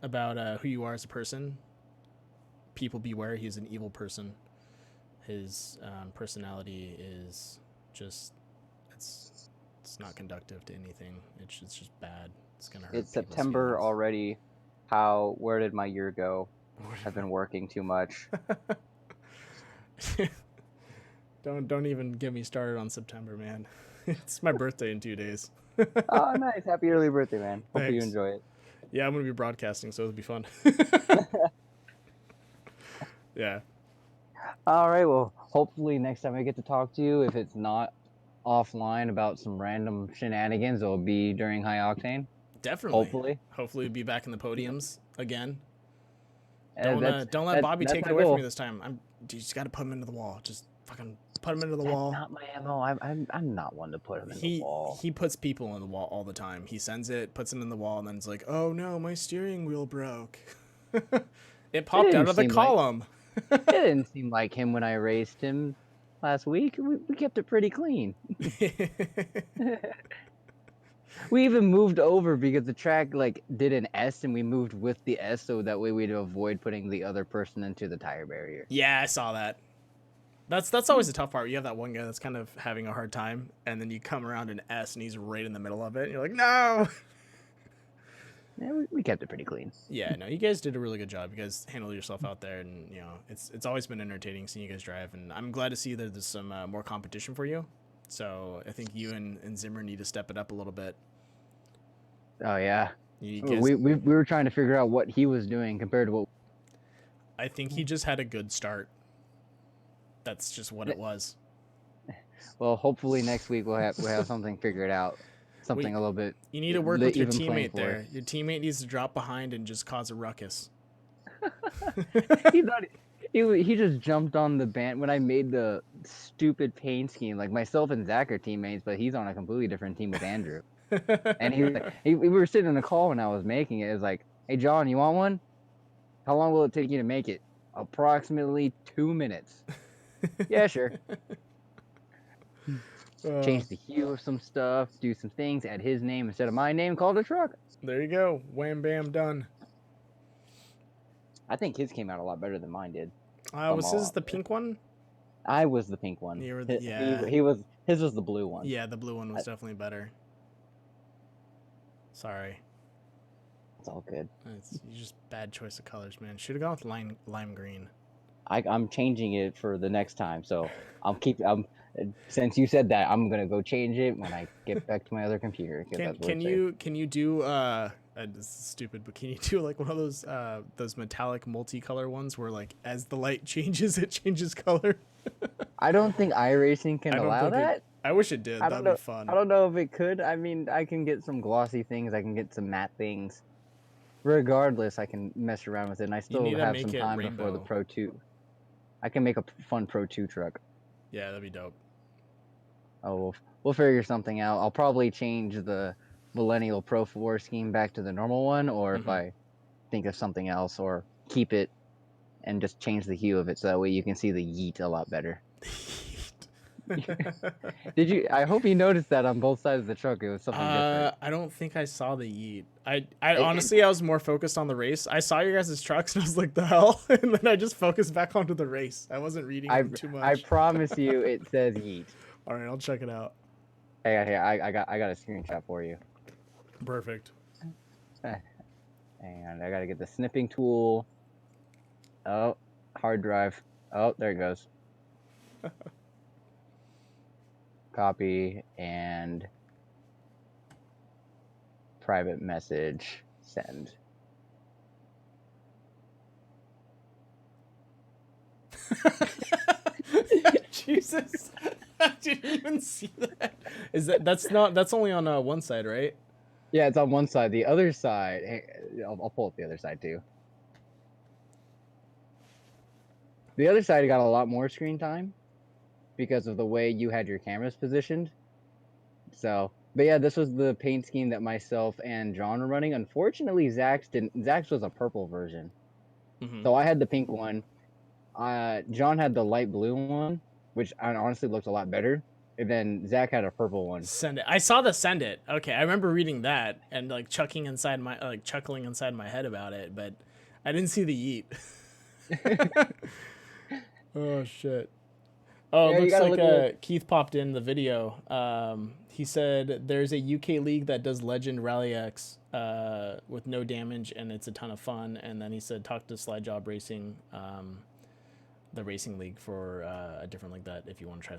about who you are as a person. People beware, he's an evil person. His personality is just it's not conductive to anything. It's just bad. It's gonna hurt. It's people's September feelings. already. Where did my year go? I've been working too much. Don't even get me started on September, man. It's my birthday in 2 days. Oh, nice. Happy early birthday, man. Hopefully you Thanks. enjoy it. Yeah, I'm gonna be broadcasting, so it'll be fun. Yeah. All right. Well, hopefully next time I get to talk to you, if it's not offline about some random shenanigans, it'll be during High Octane. Definitely. Hopefully we'll be back in the podiums again. And Don't let Bobby that's take it my away goal. from me this time. You just gotta put him into the wall. Just fucking put him into the wall. Not my MO. I'm not one to put him in the wall. He puts people in the wall all the time. He sends it, puts them in the wall, and then it's like, oh no, my steering wheel broke. It popped out of the column. It didn't seem like him when I raced him last week. We kept it pretty clean. We even moved over because the track like did an S and we moved with the S so that way we'd avoid putting the other person into the tire barrier. Yeah, I saw that. That's always the tough part. You have that one guy that's kind of having a hard time, and then you come around an S and he's right in the middle of it. And you're like, no. Yeah, we kept it pretty clean. Yeah, no, you guys did a really good job. You guys handled yourself out there, and you know, it's always been entertaining seeing you guys drive, and I'm glad to see that there's some more competition for you. So I think you and Zimmer need to step it up a little bit. Oh yeah, You guys, we were trying to figure out what he was doing compared to what. I think he just had a good start. That's just what it was. Well, hopefully next week we'll have something figured out, something a little bit. You need to work with your even playing teammate there. Your teammate needs to drop behind and just cause a ruckus. He just jumped on the band when I made the stupid paint scheme. Like myself and Zach are teammates, but he's on a completely different team with Andrew. And he was like, we were sitting in a call when I was making it. It was like, hey John, you want one? How long will it take you to make it? Approximately 2 minutes. Yeah, sure. Change the hue of some stuff, do some things, add his name instead of my name, call it a truck. There you go. Wham bam done. I think his came out a lot better than mine did. Was his the pink one? I was the pink one. You were the, yeah. His was the blue one. Yeah, the blue one was definitely better. Sorry. It's all good. You just bad choice of colors, man. Should have gone with lime green. I'm changing it for the next time, so since you said that, I'm gonna go change it when I get back to my other computer. Can you do this is stupid, but can you do like one of those metallic multicolor ones where like as the light changes, it changes color? I don't think iRacing can allow that. I wish it did. That'd be fun. I don't know if it could. I mean, I can get some glossy things. I can get some matte things. Regardless, I can mess around with it, and I still have some time before the Pro 2. I can make a fun Pro 2 truck. Yeah, that'd be dope. Oh, we'll figure something out. I'll probably change the Millennial Pro 4 scheme back to the normal one, or if I think of something else, or keep it and just change the hue of it so that way you can see the yeet a lot better. Did you? I hope you noticed that on both sides of the truck. It was something different. I don't think I saw the yeet. I honestly, I was more focused on the race. I saw your guys' trucks and I was like, the hell? And then I just focused back onto the race. I wasn't reading them too much. I promise you, it says yeet. All right, I'll check it out. Hey, I got a screenshot for you. Perfect. And I gotta get the snipping tool. Oh, hard drive. Oh, there it goes. Copy and private message send. Jesus. I didn't even see that. That's only on one side, right? Yeah, it's on one side. The other side, hey, I'll pull up the other side too. The other side got a lot more screen time because of the way you had your cameras positioned. So, but yeah, this was the paint scheme that myself and John were running. Unfortunately, Zach's didn't. Zach's was a purple version. So I had the pink one. John had the light blue one, which honestly looked a lot better. And then Zach had a purple one. Send it. I saw the send it. Okay, I remember reading that and like chuckling inside my head about it, but I didn't see the yeet. Oh shit. Oh, Yeah, it looks like Keith popped in the video. He said there's a UK league that does Legend Rally X with no damage and it's a ton of fun. And then he said talk to Slide Job Racing, the racing league for a different like that if you want to try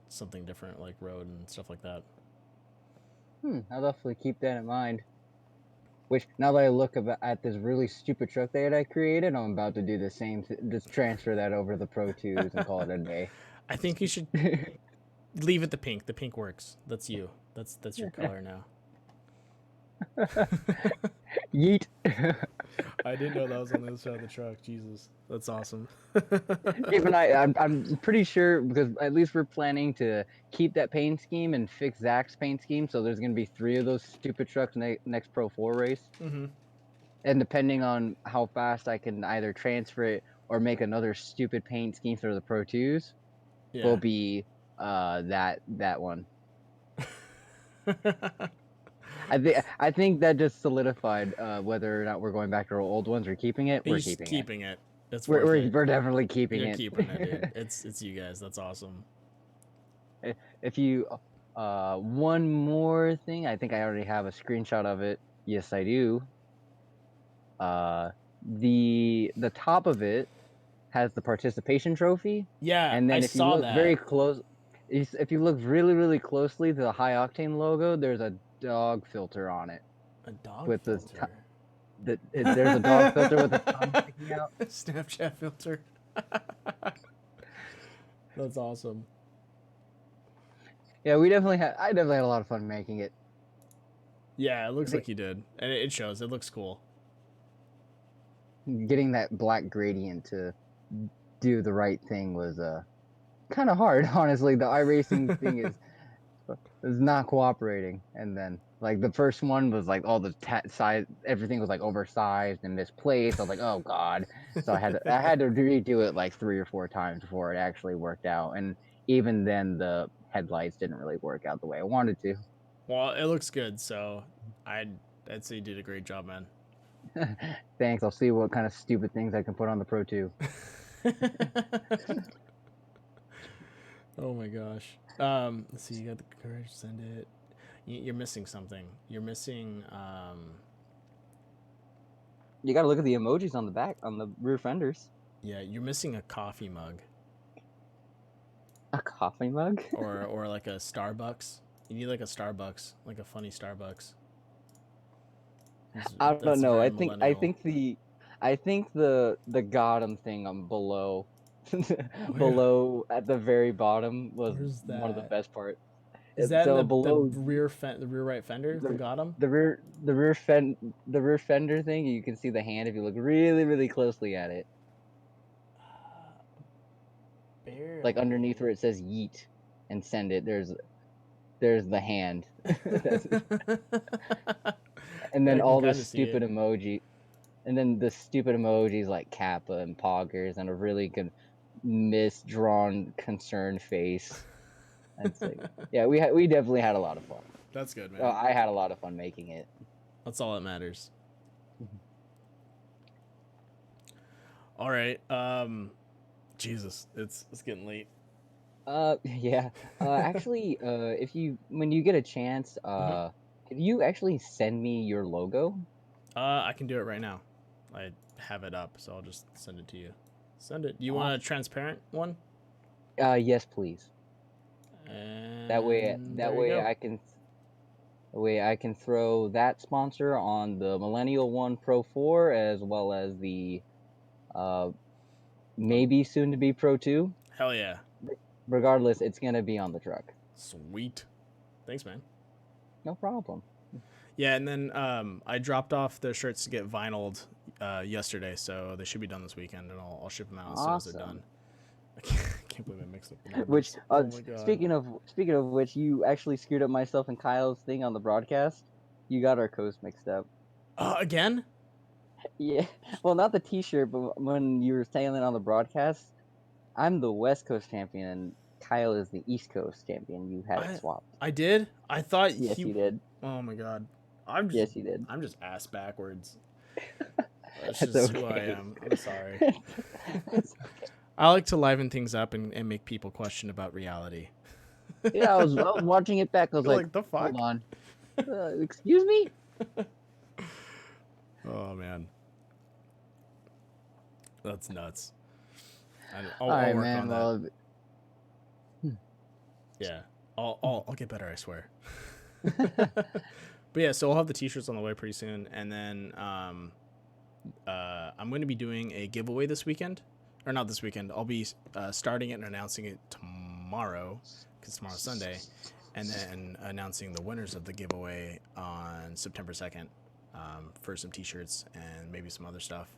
something different like road and stuff like that. I'll definitely keep that in mind. Which, now that I look at this really stupid truck that I created, I'm about to do the same. Just transfer that over the Pro 2s and call it a day. I think you should leave it the pink. The pink works. That's you. That's your color now. Yeet. I didn't know that was on the other side of the truck. Jesus, that's awesome. Keep an eye. I'm pretty sure because at least we're planning to keep that paint scheme and fix Zach's paint scheme. So there's gonna be 3 of those stupid trucks next Pro 4 race. And depending on how fast I can either transfer it or make another stupid paint scheme for the Pro 2s, will be that one. I think that just solidified whether or not we're going back to our old ones or keeping it. We're keeping it. That's we're definitely keeping it. You're keeping it, dude. It's you guys. That's awesome. If you one more thing, I think I already have a screenshot of it. Yes, I do. The top of it has the participation trophy. Yeah, and then I if you saw look that. very close, if you look really closely to the high octane logo, there's a dog filter on it. A dog with filter. There's a dog filter with a tongue sticking out. Snapchat filter. That's awesome. Yeah, I definitely had a lot of fun making it. Yeah, it looks like you did, and it shows. It looks cool. Getting that black gradient to do the right thing was kind of hard, honestly. The iRacing thing is not cooperating, and then like the first one was like all the size, everything was like oversized and misplaced. I was like, oh god. So I had to redo it like 3 or 4 times before it actually worked out, and even then the headlights didn't really work out the way I wanted to. Well, it looks good, so I'd say you did a great job, man. Thanks. I'll see what kind of stupid things I can put on the Pro 2. Oh my gosh. Let's see. You got the courage to send it. You're missing something. You're missing. You got to look at the emojis on the back, on the rear fenders. Yeah, you're missing a coffee mug. A coffee mug? or like a Starbucks. You need like a Starbucks, like a funny Starbucks. I don't know. I think the Gotham thing on below below at the very bottom was one of the best parts. Is that the rear right fender? The Gotham? The rear fender thing. You can see the hand if you look really closely at it. Like underneath where it says yeet and send it, there's the hand. And then I can all the kinda see stupid it. emoji. And then the stupid emojis like Kappa and Poggers and a really good misdrawn concerned face. And it's like, yeah, we definitely had a lot of fun. That's good, man. Well, I had a lot of fun making it. That's all that matters. All right. Jesus, it's getting late. Yeah. Actually, when you get a chance, could you actually send me your logo? I can do it right now. I have it up, so I'll just send it to you. Send it. You want a transparent one? Yes, please. And That way there you go. I can throw that sponsor on the Millennial 1 Pro 4 as well as the maybe soon to be Pro 2. Hell yeah. Regardless, it's gonna be on the truck. Sweet. Thanks, man. No problem. Yeah, and then I dropped off the shirts to get vinyled yesterday, so they should be done this weekend, and I'll ship them out as soon as they're done. I can't believe I mixed up the numbers. Which oh my God. speaking of which, you actually screwed up myself and Kyle's thing on the broadcast. You got our coast mixed up. Again? Yeah. Well, not the T-shirt, but when you were saying it on the broadcast, I'm the West Coast champion and Kyle is the East Coast champion. You had it swapped. I did? I thought Yes, you did. Oh my God. Yes, you did. I'm just ass backwards. That's That's just who I okay. am. I'm sorry. It's okay. I like to liven things up and make people question about reality. Yeah, I was watching it back. I was You're like, the fuck? hold on. Excuse me? Oh man. That's nuts. All I'll right, work man. on Well, that. Yeah. I'll get better, I swear. But yeah, so I'll have the t-shirts on the way pretty soon, and then I'm going to be doing a giveaway this weekend, or not this weekend. I'll be starting it and announcing it tomorrow, because tomorrow's Sunday, and then announcing the winners of the giveaway on September 2nd for some t-shirts and maybe some other stuff.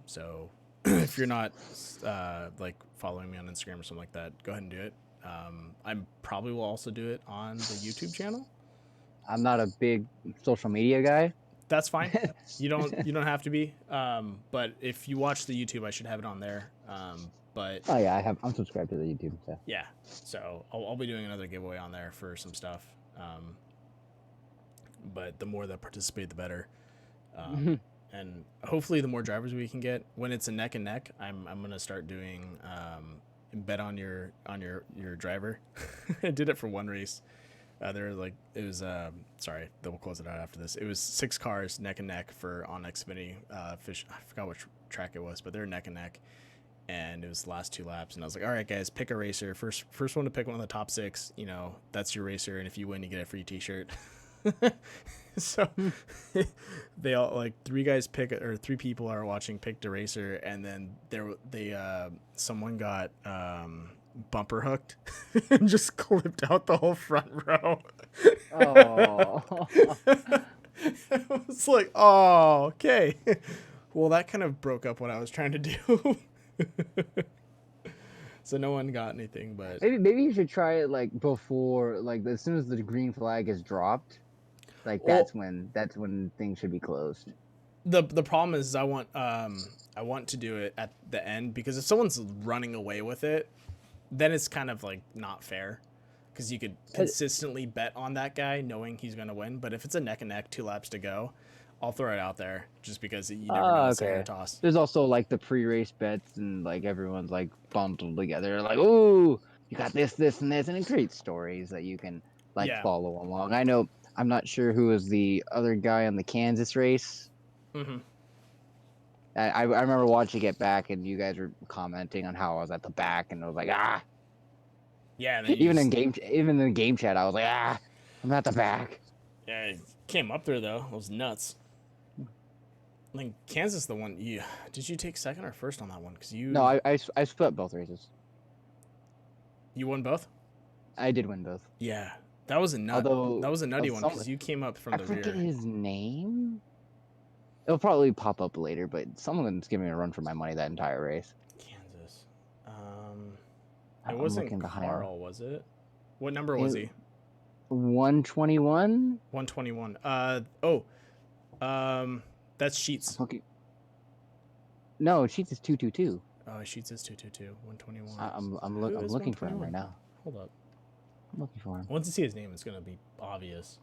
So if you're not like following me on Instagram or something like that, go ahead and do it. I probably will also do it on the YouTube channel. I'm not a big social media guy. That's fine. You don't have to be. But if you watch the YouTube, I should have it on there. But Oh yeah, I'm subscribed to the YouTube. So. yeah, so I'll be doing another giveaway on there for some stuff. But the more that participate, the better. And hopefully, the more drivers we can get. When it's a neck and neck, I'm gonna start doing bet on your driver. I did it for one race. There was sorry, we'll close it out after this. It was 6 cars neck and neck on Xfinity fish. I forgot which track it was, but they're neck and neck, and it was the last 2 laps. And I was like, all right, guys, pick a racer. First one to pick one of the top 6. That's your racer, and if you win, you get a free T-shirt. So they all, like, 3 people are watching picked a racer, and then someone got bumper hooked and just clipped out the whole front row. Oh. I was like, oh, okay. Well, that kind of broke up what I was trying to do. So no one got anything, but Maybe you should try it like before, like as soon as the green flag is dropped. Like that's when things should be closed. The problem is I want to do it at the end, because if someone's running away with it, then it's kind of like not fair, because you could consistently bet on that guy knowing he's going to win. But if it's a neck and neck, 2 laps to go, I'll throw it out there just because you never know what's going to toss. There's also like the pre-race bets, and like everyone's like bundled together, like, ooh, you got this, and this, and it creates stories that you can follow along. I know, I'm not sure who was the other guy on the Kansas race. Mm-hmm. I remember watching it back, and you guys were commenting on how I was at the back, and I was like, ah. Yeah. Even in the game chat, I was like, ah, I'm at the back. Yeah, it came up there though. It was nuts. I think Kansas, the one. Did you take second or first on that one? No, I split both races. You won both? I did win both. Yeah, that was a nutty one, because you came up from the rear. I forget his name. It'll probably pop up later, but someone's giving me a run for my money that entire race. Kansas. It I'm wasn't looking behind. Carl, was it? What number was he? 121. 121. That's Sheets. Looking. No, Sheets is 222. Oh, Sheets is 222. 121. I'm Who is looking for him 121? right now. Hold up. I'm looking for him. Once you see his name, it's gonna be obvious.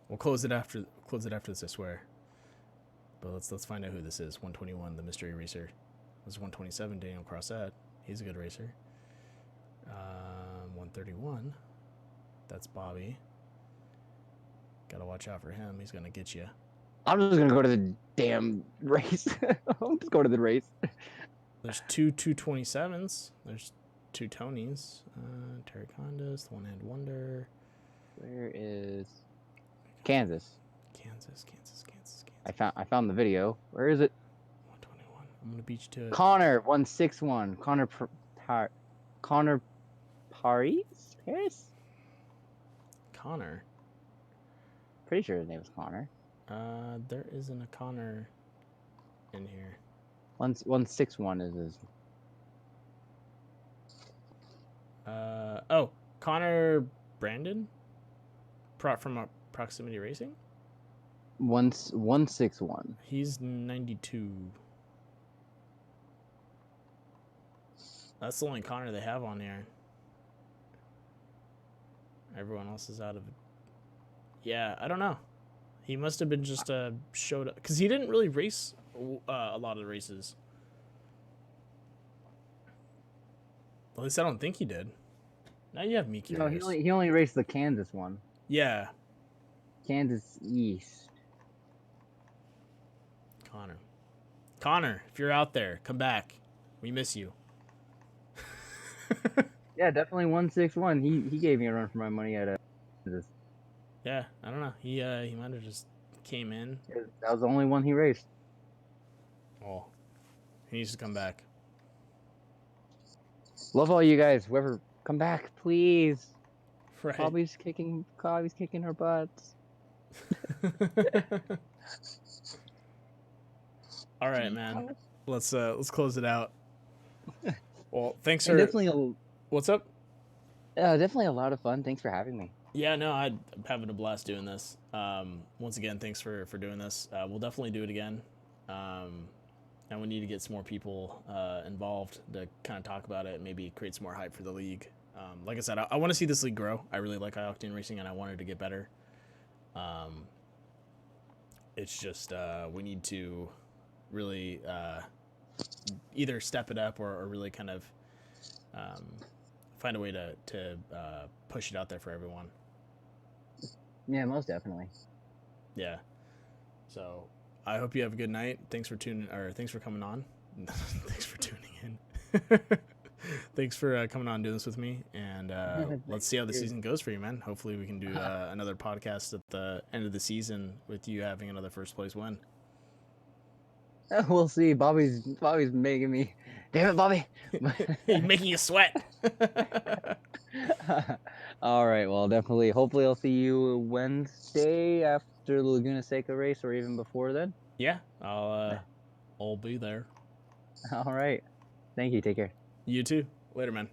We'll close it after this, I swear. But let's find out who this is. 121, the mystery racer. This is 127, Daniel Crossett. He's a good racer. 131. That's Bobby. Gotta watch out for him. He's gonna get you. I'm just gonna go to the damn race. I'm just going to the race. There's two 227s. There's two Tonys. Terry Condas, the one-hand wonder. Where is Kansas? Kansas. I found the video. Where is it? 121. I'm gonna beat you to it. Connor 161. Connor Paris? Connor. Pretty sure his name was Connor. There isn't a Connor in here. 161 is his. Connor Brandon? From Proximity Racing? 161. He's 92. That's the only Connor they have on here. Everyone else is out of it. Yeah, I don't know. He must have been just showed up because he didn't really race a lot of the races. At least I don't think he did. Now you have me curious. No, he only raced the Kansas one. Yeah, Kansas East. Connor, if you're out there, come back. We miss you. Yeah, definitely 161. He gave me a run for my money at this. Yeah, I don't know. He might have just came in. That was the only one he raced. Oh, he needs to come back. Love all you guys. Whoever, come back, please. Right. Bobby's kicking our butts. All right, man. Let's close it out. Well, thanks for What's up? Definitely a lot of fun. Thanks for having me. Yeah, no, I'm having a blast doing this. Once again, thanks for doing this. We'll definitely do it again. And we need to get some more people involved to kind of talk about it and maybe create some more hype for the league. Like I said, I want to see this league grow. I really like High Octane Racing, and I want it to get better. It's just we need to really either step it up or really kind of find a way to push it out there for everyone. Yeah, most definitely. Yeah. So I hope you have a good night. Thanks for coming on. Thanks for tuning in. Thanks for coming on and doing this with me. And let's see how the season goes for you, man. Hopefully we can do another podcast at the end of the season with you having another first place win. We'll see. Bobby's making me. Damn it, Bobby. He's making you sweat. All right. Well, definitely. Hopefully, I'll see you Wednesday after the Laguna Seca race, or even before then. Yeah, I'll be there. All right. Thank you. Take care. You too. Later, man.